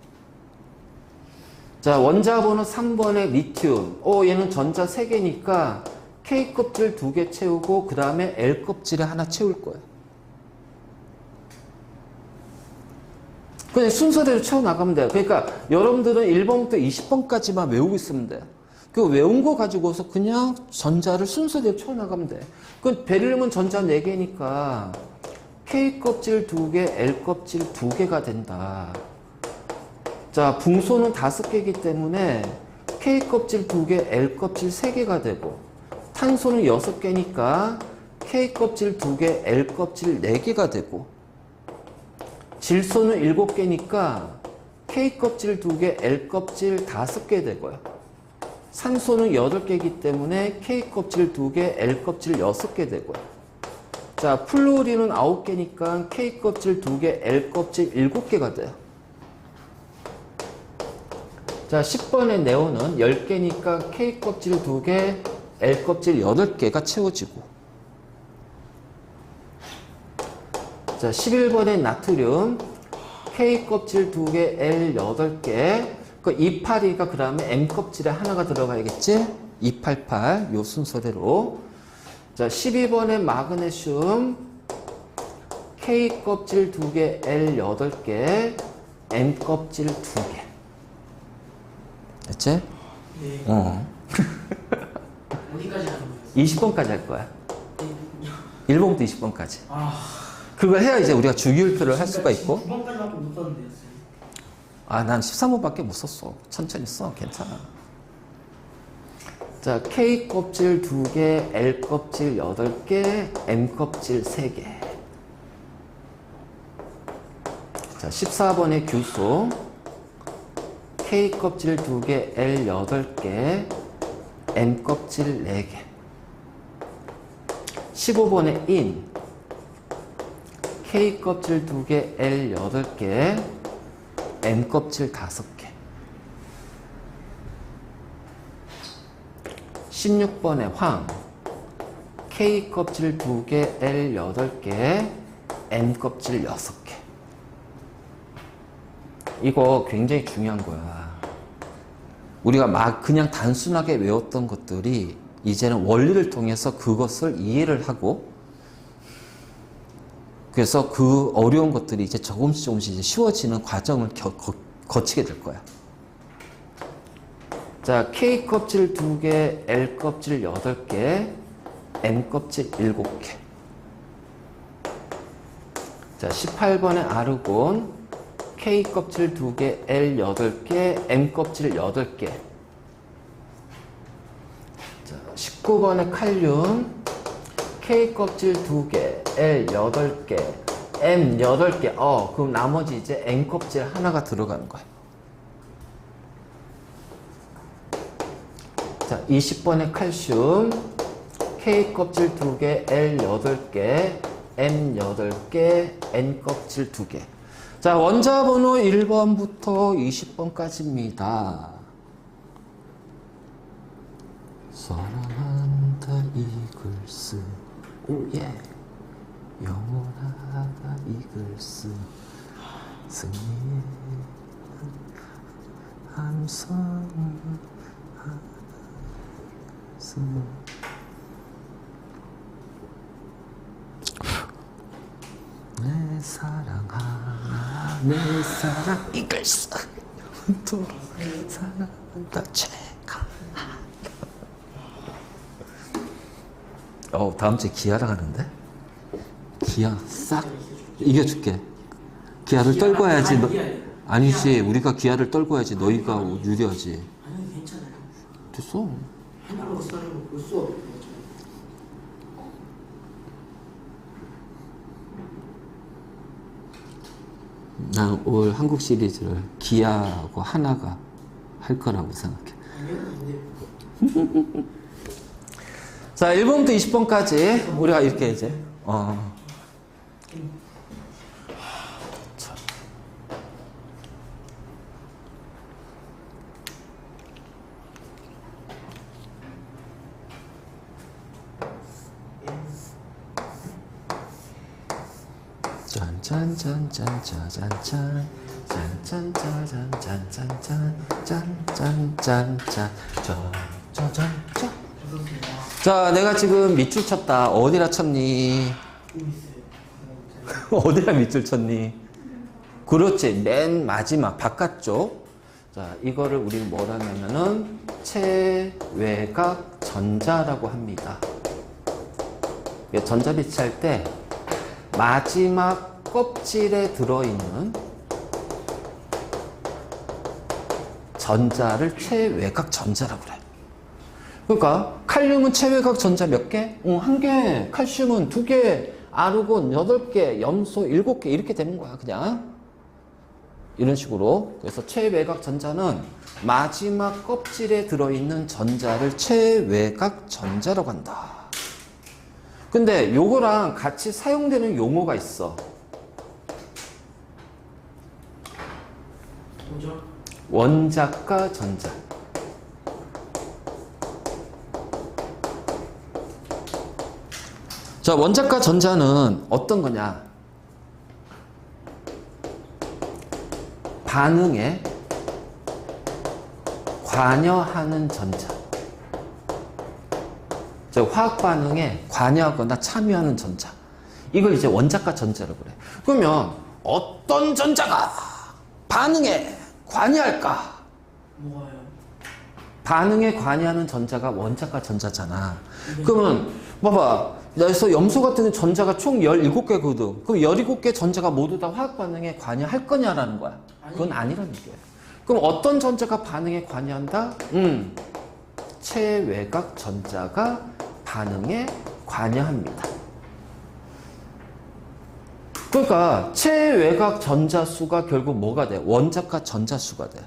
자, 원자번호 3번의 리튬. 얘는 전자 3개니까 K 껍질 2개 채우고 그 다음에 L 껍질에 하나 채울 거야. 그냥 순서대로 채워나가면 돼요. 그러니까 여러분들은 1번부터 20번까지만 외우고 있으면 돼요. 그 외운 거 가지고서 그냥 전자를 순서대로 채워나가면 돼. 그 베릴륨은 전자 4개니까 K 껍질 2개, L 껍질 2개가 된다. 자, 붕소는 5개이기 때문에 K 껍질 2개, L 껍질 3개가 되고, 탄소는 6개니까 K 껍질 2개, L 껍질 4개가 되고, 질소는 7개니까 K 껍질 2개, L 껍질 5개 되고요. 산소는 8개이기 때문에 K 껍질 2개, L 껍질 6개 되고요. 자, 플루오린은 9개니까 K 껍질 2개, L 껍질 7개가 돼요. 자, 10번의 네온은 10개니까 K 껍질 2개, L 껍질 8개가 채워지고. 자, 11번의 나트륨 K 껍질 2개, L 8개. 그 282가 그 다음에 M 껍질에 하나가 들어가야겠지? 288, 요 순서대로. 자, 12번의 마그네슘 K 껍질 2개, L 8개, M 껍질 2개. 됐지? 네. 어디까지 하는 거예요? 20번까지 할 거야. 네. 1번부터 20번까지. 아, 그걸 해야 이제 우리가 주기율표를 할 수가 있고. 9번까지밖에 못 썼는데요, 쌤. 아, 난 13번밖에 못 썼어. 천천히 써. 괜찮아. 자, K 껍질 2개, L 껍질 8개, M 껍질 3개. 자, 14번의 규소. K 껍질 2개, L 8개, M 껍질 4개. 15번의 인. K 껍질 2개, L 8개, M 껍질 5개. 16번의 황. K 껍질 2개, L 8개, M 껍질 6개. 이거 굉장히 중요한 거야. 우리가 막 그냥 단순하게 외웠던 것들이 이제는 원리를 통해서 그것을 이해를 하고, 그래서 그 어려운 것들이 이제 조금씩 이제 쉬워지는 과정을 거치게 될 거야. 자, K 껍질 2개, L 껍질 8개, M 껍질 7개. 자, 18번의 아르곤, K 껍질 2개, L 8개, M 껍질 8개. 자, 19번의 칼륨, K 껍질 2개, L 8개, M 8개. 그럼 나머지 이제 M 껍질 하나가 들어가는 거야. 자, 20번의 칼슘, K 껍질 2개, L 8개, M 8개, N 껍질 2개. 자, 원자 번호 1번부터 20번까지입니다. 사랑한다 이글스, 오예. 영원하다 이글스, 승리의 함성. 내 사랑하나 내 사랑 이글스 또 사랑한다 체가. 다음 주에 기아랑 하는데? 기아 싹 이겨줄게. 기아를 떨고 해야지. 아니지, 우리가 기아를 떨고 해야지 너희가 유리하지. 아니, 괜찮아요. 됐어. 해나로 쓰는 거 볼 수 없고. 난 올 한국 시리즈를 기아하고 하나가 할 거라고 생각해. 아니요, 자, 1번부터 20번까지 우리가 이렇게 이제 자. 짠짠짠짠짠짠짠 짠짠짠짠짠짠짠짠짠짠짠 자, 내가 지금 밑줄 쳤다. 어디다 쳤니? 어디다 밑줄 쳤니? 그렇지. 맨 마지막 바깥쪽. 자, 이거를 우리는 뭐라냐면은 체외각 전자라고 합니다. 전자 배치할 때 마지막 껍질에 들어있는 전자를 체외각 전자라고 그래. 그러니까 칼륨은 체외각 전자 몇 개? 한 개. 칼슘은 2개. 아르곤 8개. 염소 7개. 이렇게 되는 거야, 그냥. 이런 식으로. 그래서 체외각 전자는 마지막 껍질에 들어있는 전자를 체외각 전자라고 한다. 근데 요거랑 같이 사용되는 용어가 있어. 뭐죠? 원자과 전자. 자, 원자과 전자는 어떤 거냐? 반응에 관여하는 전자. 즉 화학 반응에 관여하거나 참여하는 전자. 이걸 이제 원자과 전자라고 그래. 그러면 어떤 전자가 반응에 관여할까? 뭐가요? 반응에 관여하는 전자가 원자과 전자잖아. 그러면 봐봐. 그래서 염소 같은 전자가 총 17개거든. 그럼 17개 전자가 모두 다 화학 반응에 관여할 거냐라는 거야. 그건 아니라는 거야. 그럼 어떤 전자가 반응에 관여한다? 체외각 전자가 반응에 관여합니다. 그러니까 체외각 전자 수가 결국 뭐가 돼? 원자과 전자 수가 돼.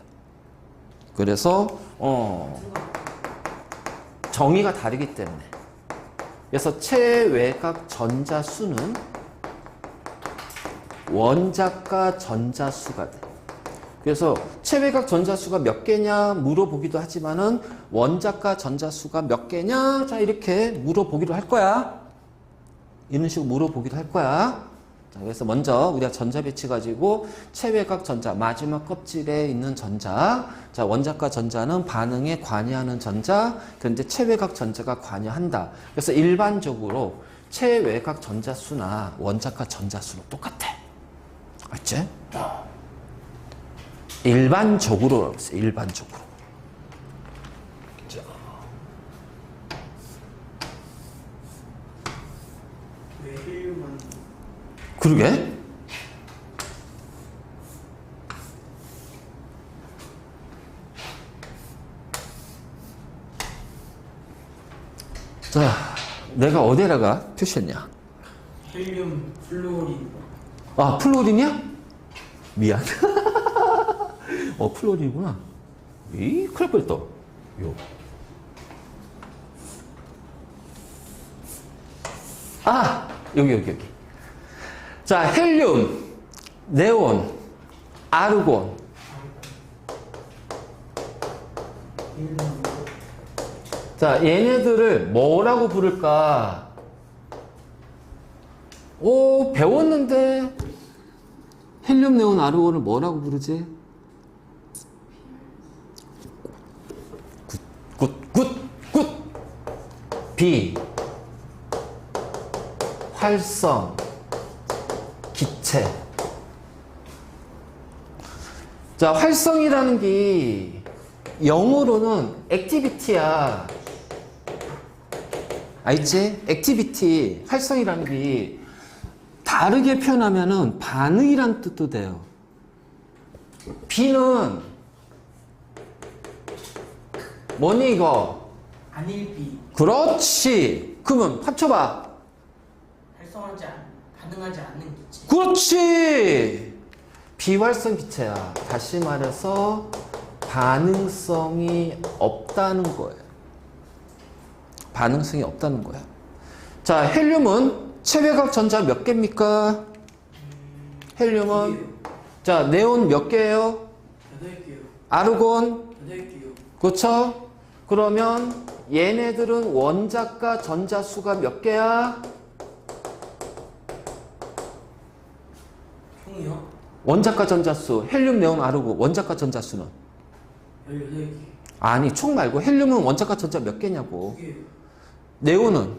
그래서 정의가 다르기 때문에. 그래서 체외각 전자 수는 원자과 전자 수가 돼. 그래서 체외각 전자 수가 몇 개냐 물어보기도 하지만은 원자과 전자 수가 몇 개냐 자 이렇게 물어보기도 할 거야. 이런 식으로 물어보기도 할 거야. 자, 그래서 먼저 우리가 전자 배치 가지고 체외각 전자 마지막 껍질에 있는 전자. 자, 원자과 전자는 반응에 관여하는 전자. 그런데 체외각 전자가 관여한다. 그래서 일반적으로 체외각 전자 수나 원자과 전자 수는 똑같아. 알지? 일반적으로 일반적으로. 왜 헬륨은 그러게? 자, 내가 어디다가 표시했냐? 헬륨 플루오린 아, 플로린이야? 미안. 플로린이구나. 큰일 날 뻔했다. 요. 아, 여기. 자, 헬륨, 네온, 아르곤. 헬륨 자, 얘네들을 뭐라고 부를까? 배웠는데. 헬륨, 네온, 아르곤을 뭐라고 부르지? 굿. 비. 활성. 기체. 자, 활성이라는 게 영어로는 액티비티야. 알지? 액티비티. 활성이라는 게 다르게 표현하면은 반응이란 뜻도 돼요. 비는 뭐니 이거? 안일비 그렇지. 그러면 합쳐봐. 반응하지 않는 기체. 그렇지. 비활성 기체야. 다시 말해서 반응성이 없다는 거예요. 반응성이 없다는 거야. 자, 헬륨은 체외각 전자 몇 개입니까? 헬륨은 자, 네온 몇 개예요? 8개요. 아르곤 8개요. 그렇죠? 그러면 얘네들은 원자과 전자 수가 몇 개야? 총이요? 원자과 전자 수, 헬륨, 네온, 아르곤 원자과 전자 수는 18개. 아니, 총 말고 헬륨은 원자과 전자 몇 개냐고. 2개요. 네온은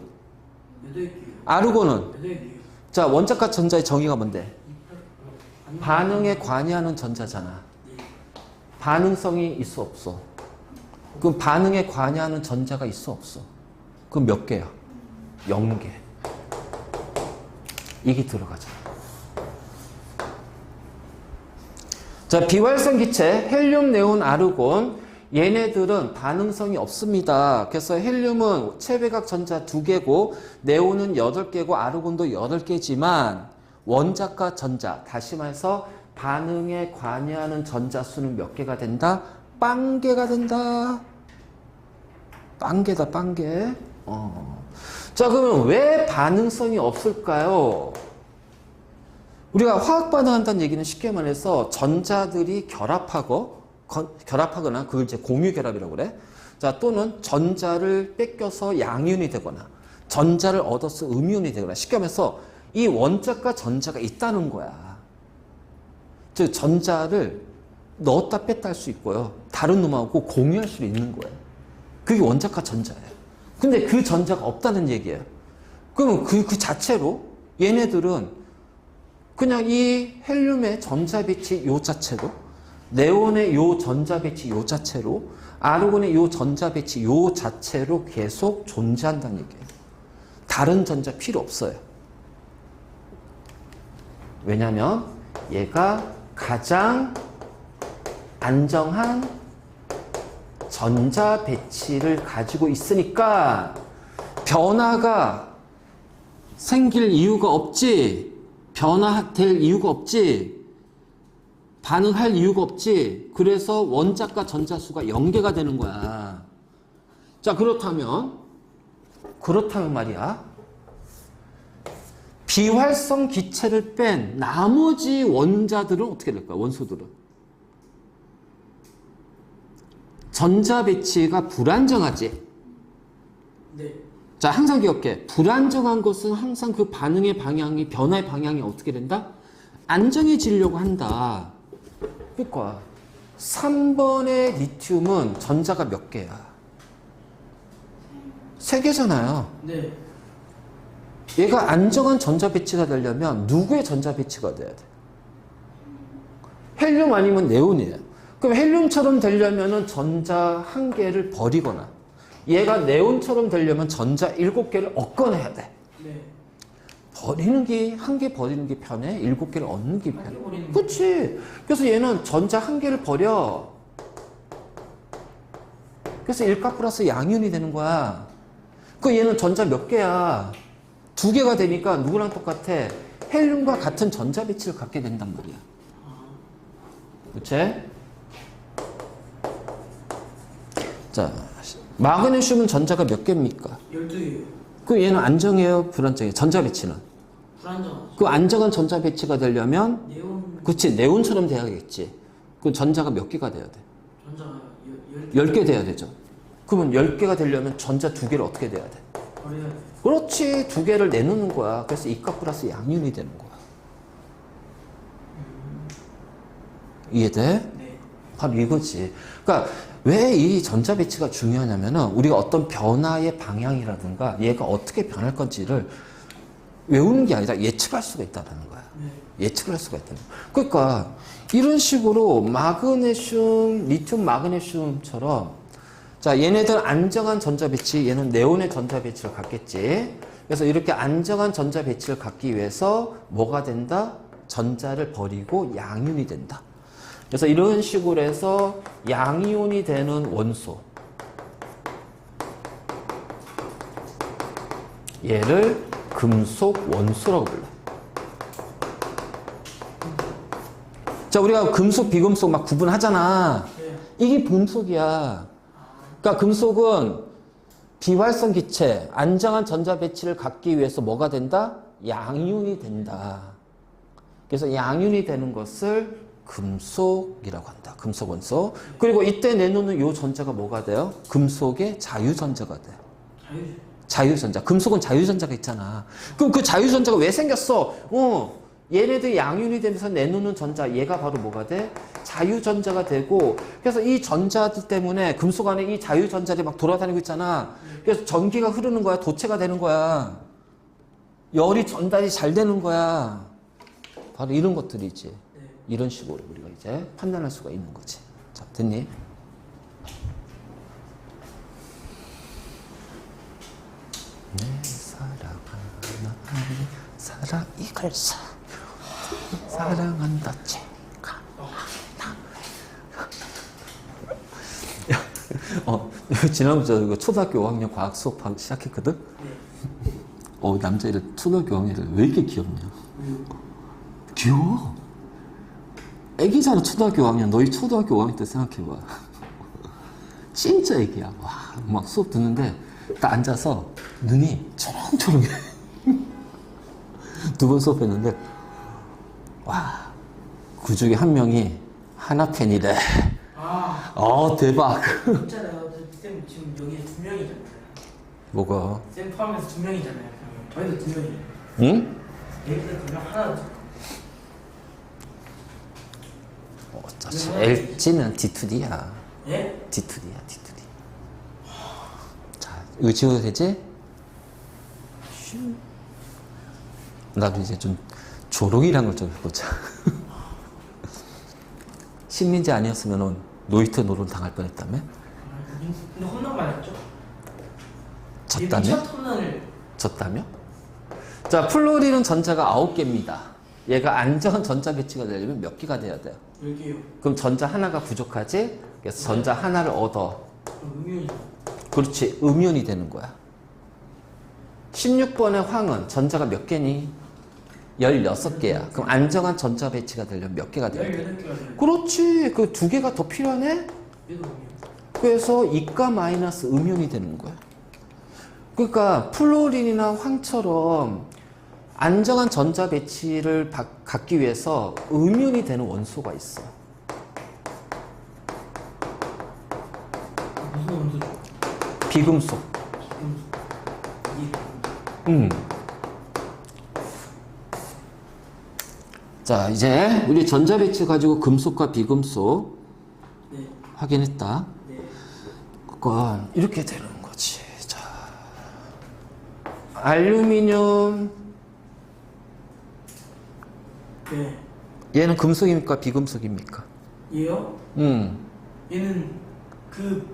8개요. 아르곤은 8개요. 자, 원자과 전자의 정의가 뭔데? 반응에 관여하는 전자잖아. 네. 반응성이 있어 없어? 그럼 반응에 관여하는 전자가 있어 없어? 그럼 몇 개야? 0개. 이게 들어가잖아. 자, 비활성 기체, 헬륨, 네온, 아르곤. 얘네들은 반응성이 없습니다. 그래서 헬륨은 체외각 전자 2개고, 네온은 8개고, 아르곤도 8개지만, 원자과 전자, 다시 말해서 반응에 관여하는 전자 수는 몇 개가 된다? 빵개가 된다. 빵개다, 빵개. 자, 그러면 왜 반응성이 없을까요? 우리가 화학 반응한다는 얘기는 쉽게 말해서 전자들이 결합하거나 그걸 이제 공유 결합이라고 그래. 자, 또는 전자를 뺏겨서 양이온이 되거나 전자를 얻어서 음이온이 되거나 쉽게 말해서 이 원자과 전자가 있다는 거야. 즉 전자를 넣었다 뺐다 할 수 있고요. 다른 놈하고 공유할 수 있는 거예요. 그게 원자과 전자예요. 근데 그 전자가 없다는 얘기예요. 그러면 그 자체로 얘네들은 그냥 이 헬륨의 전자 배치 요 자체로, 네온의 요 전자 배치 요 자체로, 아르곤의 요 전자 배치 요 자체로 계속 존재한다는 얘기예요. 다른 전자 필요 없어요. 왜냐하면 얘가 가장 안정한 전자 배치를 가지고 있으니까 변화가 생길 이유가 없지, 변화될 이유가 없지, 반응할 이유가 없지. 그래서 원자과 전자수가 연계가 되는 거야. 자, 그렇다면 말이야, 비활성 기체를 뺀 나머지 원자들은 어떻게 될까요? 원소들은 전자 배치가 불안정하지. 네. 자, 항상 기억해. 불안정한 것은 항상 그 반응의 방향이, 변화의 방향이 어떻게 된다? 안정해지려고 한다. 그러니까 3번의 리튬은 전자가 몇 개야? 3개잖아요. 네. 얘가 안정한 전자 배치가 되려면 누구의 전자 배치가 돼야 돼? 헬륨 아니면 네온이에요. 그럼 헬륨처럼 되려면 전자 1개를 버리거나, 얘가 네온처럼 되려면 전자 7개를 얻거나 해야 돼. 네. 버리는 게, 1개 버리는 게 편해? 7개를 얻는 게 편해? 버리는 그렇지. 그래서 얘는 전자 1개를 버려. 그래서 1가 플러스 양이온이 되는 거야. 그 얘는 전자 몇 개야? 2개가 되니까 누구랑 똑같아? 헬륨과 같은 전자 배치를 갖게 된단 말이야. 그치? 자, 마그네슘은 전자가 몇 개입니까? 12개요. 그 얘는 안정해요? 불안정해요? 전자 배치는? 불안정하죠. 그 안정한 전자 배치가 되려면, 네온 그치, 네온처럼 돼야겠지. 그 전자가 몇 개가 돼야 돼? 전자가 10개 돼야 되죠. 그러면 10개가 되려면 전자 2개를 어떻게 돼야 돼? 버려야 돼. 그렇지. 2개를 내놓는 거야. 그래서 이가 플러스 양이온이 되는 거야. 이해돼? 네. 바로 이거지. 그러니까 왜 이 전자 배치가 중요하냐면은 우리가 어떤 변화의 방향이라든가 얘가 어떻게 변할 건지를 외우는 게 아니라 예측할 수가 있다는 거야. 네. 예측을 할 수가 있다는 거야. 그러니까 이런 식으로 마그네슘, 리튬 마그네슘처럼, 자, 얘네들 안정한 전자 배치, 얘는 네온의 전자 배치를 갖겠지. 그래서 이렇게 안정한 전자 배치를 갖기 위해서 뭐가 된다? 전자를 버리고 양이온이 된다. 그래서 이런 식으로 해서 양이온이 되는 원소, 얘를 금속 원소라고 불러. 자, 우리가 금속, 비금속 막 구분하잖아. 네. 이게 금속이야. 그러니까 금속은 비활성 기체, 안정한 전자 배치를 갖기 위해서 뭐가 된다? 양이온이 된다. 그래서 양이온이 되는 것을 금속이라고 한다. 금속 원소. 그리고 이때 내놓는 요 전자가 뭐가 돼요? 금속의 자유전자가 돼. 자유전자. 금속은 자유전자가 있잖아. 그럼 그 자유전자가 왜 생겼어? 얘네들 양이온이 되면서 내놓는 전자, 얘가 바로 뭐가 돼? 자유전자가 되고, 그래서 이 전자들 때문에 금속 안에 이 자유전자들이 막 돌아다니고 있잖아. 그래서 전기가 흐르는 거야. 도체가 되는 거야. 열이 전달이 잘 되는 거야. 바로 이런 것들이지. 이런 식으로 우리가 이제 판단할 수가 있는 거지. 자, 됐니? 내 사랑하는 아이 사랑 이걸 사랑한다 제가 나 지난번에 저 이거 초등학교 5학년 과학 수업하기 시작했거든? 네. 남자애들 초등학교 5학년들 왜 이렇게 귀엽냐? 귀여워. 애기잖아, 초등학교 5학년. 너희 초등학교 5학년 때 생각해봐. 진짜 애기야. 와, 막 수업 듣는데 딱 앉아서 눈이 초롱초롱해. 두 번 수업했는데, 와, 그 중에 한 명이 하나팬이래. 대박. 있잖아요. 쌤 지금 여기 2명이잖아요. 뭐가? 쌤 포함해서 2명이잖아요. 저희도 2명이에요. 응? 얘들 2명 하나. 어쩌지. LG는 D2D야. 예? D2D야, D2D. 자, 이거 지워도 되지? 나도 이제 좀 조롱이란 걸 좀 해보자. 신민지 아니었으면 노이트 노론 당할 뻔했다며? 근데 홈런 맞았죠? 졌다며? 첫 홈런을. 졌다며? 자, 플로리는 전자가 9개입니다. 얘가 안정한 전자 배치가 되려면 몇 개가 돼야 돼요? 10개요. 그럼 전자 하나가 부족하지? 그래서 전자 하나를 얻어. 음료이죠. 그렇지, 음이온이 되는 거야. 16번의 황은 전자가 몇 개니? 16개야. 그럼 안정한 전자 배치가 되려면 몇 개가 돼야 돼? 18개가 돼요. 그렇지, 그 2개가 더 필요하네? 얘도 음료. 그래서 이가 마이너스 음이온이 되는 거야. 그러니까 플로린이나 황처럼 안정한 전자 배치를 갖기 위해서 음이온이 되는 원소가 있어. 무슨 원소죠? 비금속. 이게 자, 이제 우리 전자 배치 가지고 금속과 비금속 네. 확인했다. 네. 그건 이렇게 되는 거지. 자, 알루미늄, 네. 얘는 금속입니까? 비금속입니까? 얘요? 얘는 그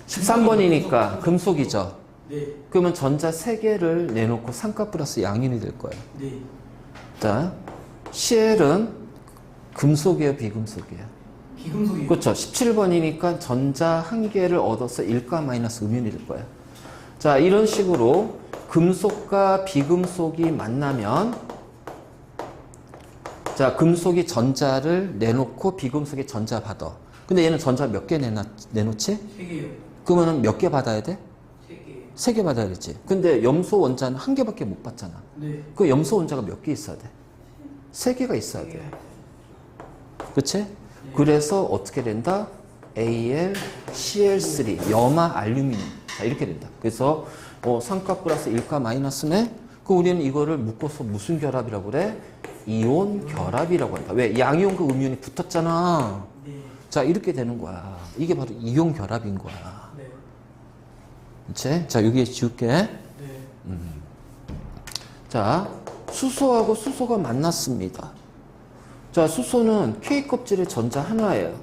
13번이니까 금속이죠. 네. 그러면 전자 3개를 내놓고 삼가 플러스 양인이 될 거예요. 네. 자, CL은 금속이에요, 비금속이에요? 비금속이요. 그렇죠. 17번이니까 전자 1개를 얻어서 1가 마이너스 음이온이 될 거예요. 자, 이런 식으로 금속과 비금속이 만나면, 자, 금속이 전자를 내놓고 비금속이 전자 받아. 근데 얘는 전자 몇 개 내놓지? 3개요. 그러면 몇 개 받아야 돼? 3개. 3개 받아야겠지. 근데 염소 원자는 1개밖에 못 받잖아. 네. 그 염소 원자가 몇 개 있어야 돼? 3개가 있어야 돼. 그치? 그래서 어떻게 된다? AlCl3 염화 알루미늄. 자, 이렇게 된다. 그래서 삼가 플러스 1가 마이너스네? 그럼 우리는 이거를 묶어서 무슨 결합이라고 그래? 이온 결합이라고 한다. 왜? 양이온과 음이온이 붙었잖아. 네. 자, 이렇게 되는 거야. 이게 바로 이온 결합인 거야. 네. 그치? 자, 여기에 지울게. 네. 자, 수소하고 수소가 만났습니다. 자, 수소는 K 껍질의 전자 하나예요.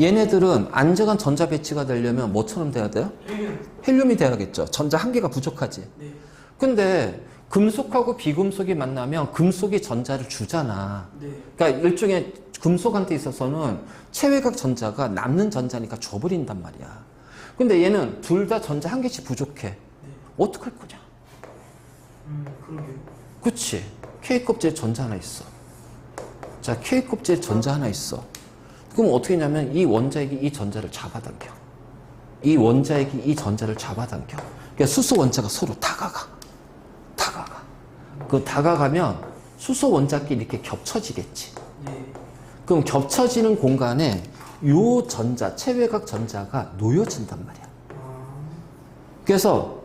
얘네들은 안정한 전자 배치가 되려면 뭐처럼 돼야 돼요? 헬륨이 돼야겠죠. 전자 1개가 부족하지. 네. 근데 금속하고 비금속이 만나면 금속이 전자를 주잖아. 네. 그러니까 일종의 금속한테 있어서는 체외각 전자가 남는 전자니까 줘버린단 말이야. 근데 얘는 둘 다 전자 1개씩 부족해. 네. 어떡할 거냐? 그러게요. 그치? K 껍질에 전자 하나 있어. 자, K 껍질에 전자 하나 있어. 그럼 어떻게 하냐면 이 원자핵이 이 전자를 잡아당겨. 이 원자핵이 이 전자를 잡아당겨. 그러니까 수소 원자가 서로 다가가. 그 다가가면 수소 원자끼리 이렇게 겹쳐지겠지. 네. 그럼 겹쳐지는 공간에 요 전자, 체외각 전자가 놓여진단 말이야. 그래서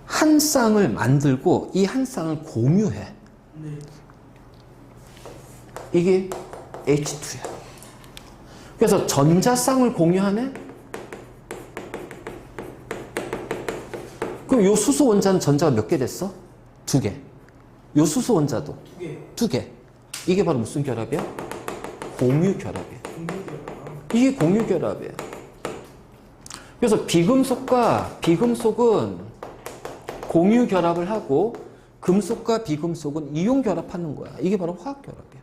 한 쌍을 만들고 이 한 쌍을 공유해. 네. 이게 H2야. 그래서 전자쌍을 공유하네? 그럼 요 수소 원자는 전자가 몇 개 됐어? 2개. 요 수소 원자도 2개. 2개. 이게 바로 무슨 결합이야? 공유 결합이야. 공유결합. 이게 공유 결합이에요. 그래서 비금속과 비금속은 공유 결합을 하고 금속과 비금속은 이온 결합하는 거야. 이게 바로 화학 결합이야.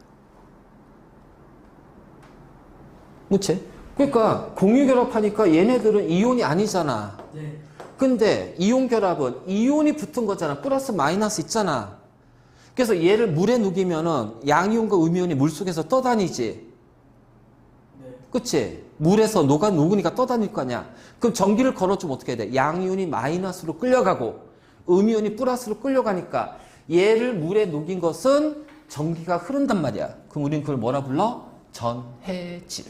그치? 그러니까 공유결합하니까 얘네들은 이온이 아니잖아. 네. 근데 이온 결합은 이온이 붙은 거잖아. 플러스 마이너스 있잖아. 그래서 얘를 물에 녹이면은 양이온과 음이온이 물속에서 떠다니지. 네. 그치? 물에서 녹으니까 떠다닐 거 아니야. 그럼 전기를 걸어주면 어떻게 돼? 양이온이 마이너스로 끌려가고 음이온이 플러스로 끌려가니까 얘를 물에 녹인 것은 전기가 흐른단 말이야. 그럼 우린 그걸 뭐라 불러? 전해질.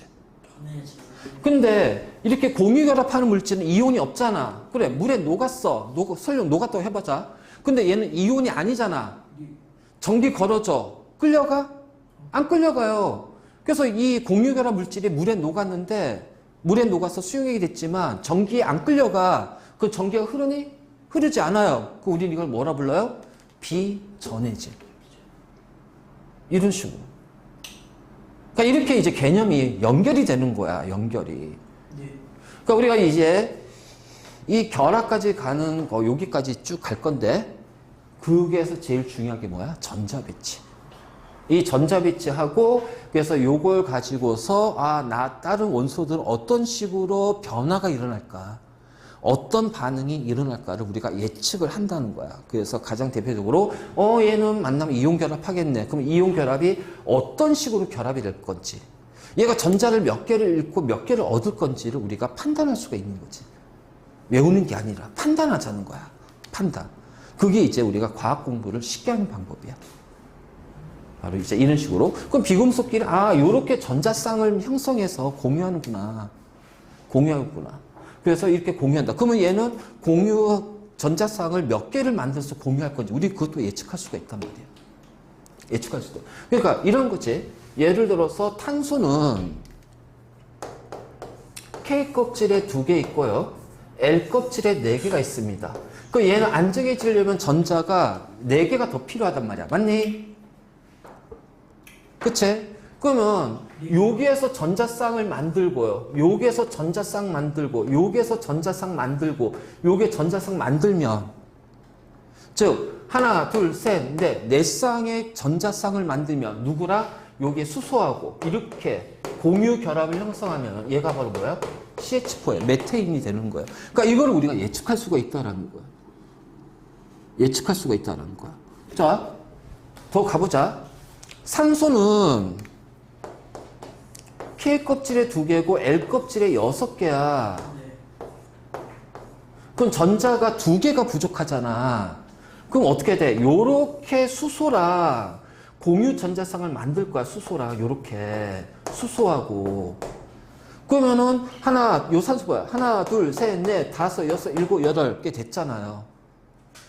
전해질. 근데 이렇게 공유결합하는 물질은 이온이 없잖아. 그래, 물에 녹았어. 설령 녹았다고 해보자. 근데 얘는 이온이 아니잖아. 전기 걸어줘. 끌려가? 안 끌려가요. 그래서 이 공유결합 물질이 물에 녹았는데 물에 녹아서 수용액이 됐지만 전기에 안 끌려가. 그 전기가 흐르니? 흐르지 않아요. 그 우리는 이걸 뭐라 불러요? 비전해질. 이런 식으로. 그러니까 이렇게 이제 개념이 연결이 되는 거야. 연결이. 네. 그러니까 우리가 이제 이 결합까지 가는 거 여기까지 쭉 갈 건데 그게서 제일 중요한 게 뭐야? 전자배치. 이 전자배치하고 그래서 요걸 가지고서 나 다른 원소들은 어떤 식으로 변화가 일어날까? 어떤 반응이 일어날까를 우리가 예측을 한다는 거야. 그래서 가장 대표적으로 얘는 만나면 이온 결합하겠네. 그럼 이온 결합이 어떤 식으로 결합이 될 건지, 얘가 전자를 몇 개를 잃고 몇 개를 얻을 건지를 우리가 판단할 수가 있는 거지. 외우는 게 아니라 판단하자는 거야. 판단. 그게 이제 우리가 과학 공부를 쉽게 하는 방법이야. 바로 이제 이런 식으로. 그럼 비금속끼리 요렇게 전자쌍을 형성해서 공유하는구나. 공유하구나. 그래서 이렇게 공유한다. 그러면 얘는 전자쌍을 몇 개를 만들어서 공유할 건지 우리 그것도 예측할 수가 있단 말이에요. 예측할 수도. 그러니까 이런 거지. 예를 들어서 탄소는 K 껍질에 2개 있고요. L 껍질에 4개가 있습니다. 그 얘는 안정해지려면 전자가 4개가 더 필요하단 말이야. 맞니? 그치? 그러면 여기에서 전자쌍을 만들고요. 여기에서 전자쌍 만들고 여기에서 전자쌍 만들고 여기에 전자쌍 만들면 즉 하나 둘 셋 넷 4쌍의 전자쌍을 만들면 누구랑 여기에 수소하고 이렇게 공유 결합을 형성하면 얘가 바로 뭐야? CH4야. 메테인이 되는 거야. 그러니까 이걸 우리가 예측할 수가 있다라는 거야. 예측할 수가 있다라는 거야. 자, 더 가보자. 산소는 K 껍질에 2개고 L 껍질에 6개야. 네. 그럼 전자가 2개가 부족하잖아. 그럼 어떻게 돼? 요렇게 수소랑 공유 전자쌍을 만들 거야. 수소랑 요렇게 수소하고. 그러면은 요 산소 뭐야? 하나, 둘, 셋, 넷, 다섯, 여섯, 일곱, 8개 됐잖아요.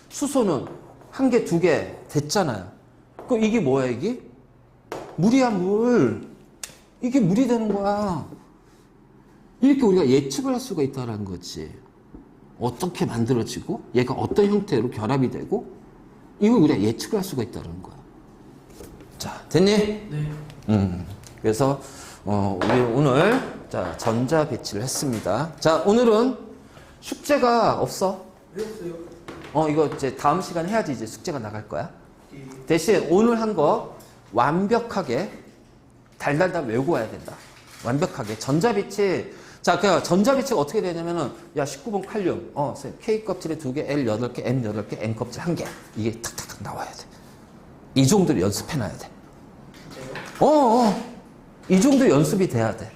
수소는 1개, 2개 됐잖아요. 그럼 이게 뭐야, 이게? 물이야, 물. 이게 물이 되는 거야. 이렇게 우리가 예측을 할 수가 있다는 거지. 어떻게 만들어지고, 얘가 어떤 형태로 결합이 되고, 이걸 우리가 예측을 할 수가 있다는 거야. 자, 됐니? 네. 그래서, 우리 오늘, 자, 전자 배치를 했습니다. 자, 오늘은 숙제가 없어. 왜 했어요? 이거 이제 다음 시간에 해야지 이제 숙제가 나갈 거야. 예. 대신 오늘 한 거 완벽하게 달달달 외우고 와야 된다. 완벽하게. 전자빛이, 자, 그 전자빛이 어떻게 되냐면은, 19번 칼륨, K 껍질에 2개, L 8개, M 8개, N 껍질 1개. 이게 탁탁탁 나와야 돼. 이 정도로 연습해놔야 돼. 진짜요? 이 정도 연습이 돼야 돼.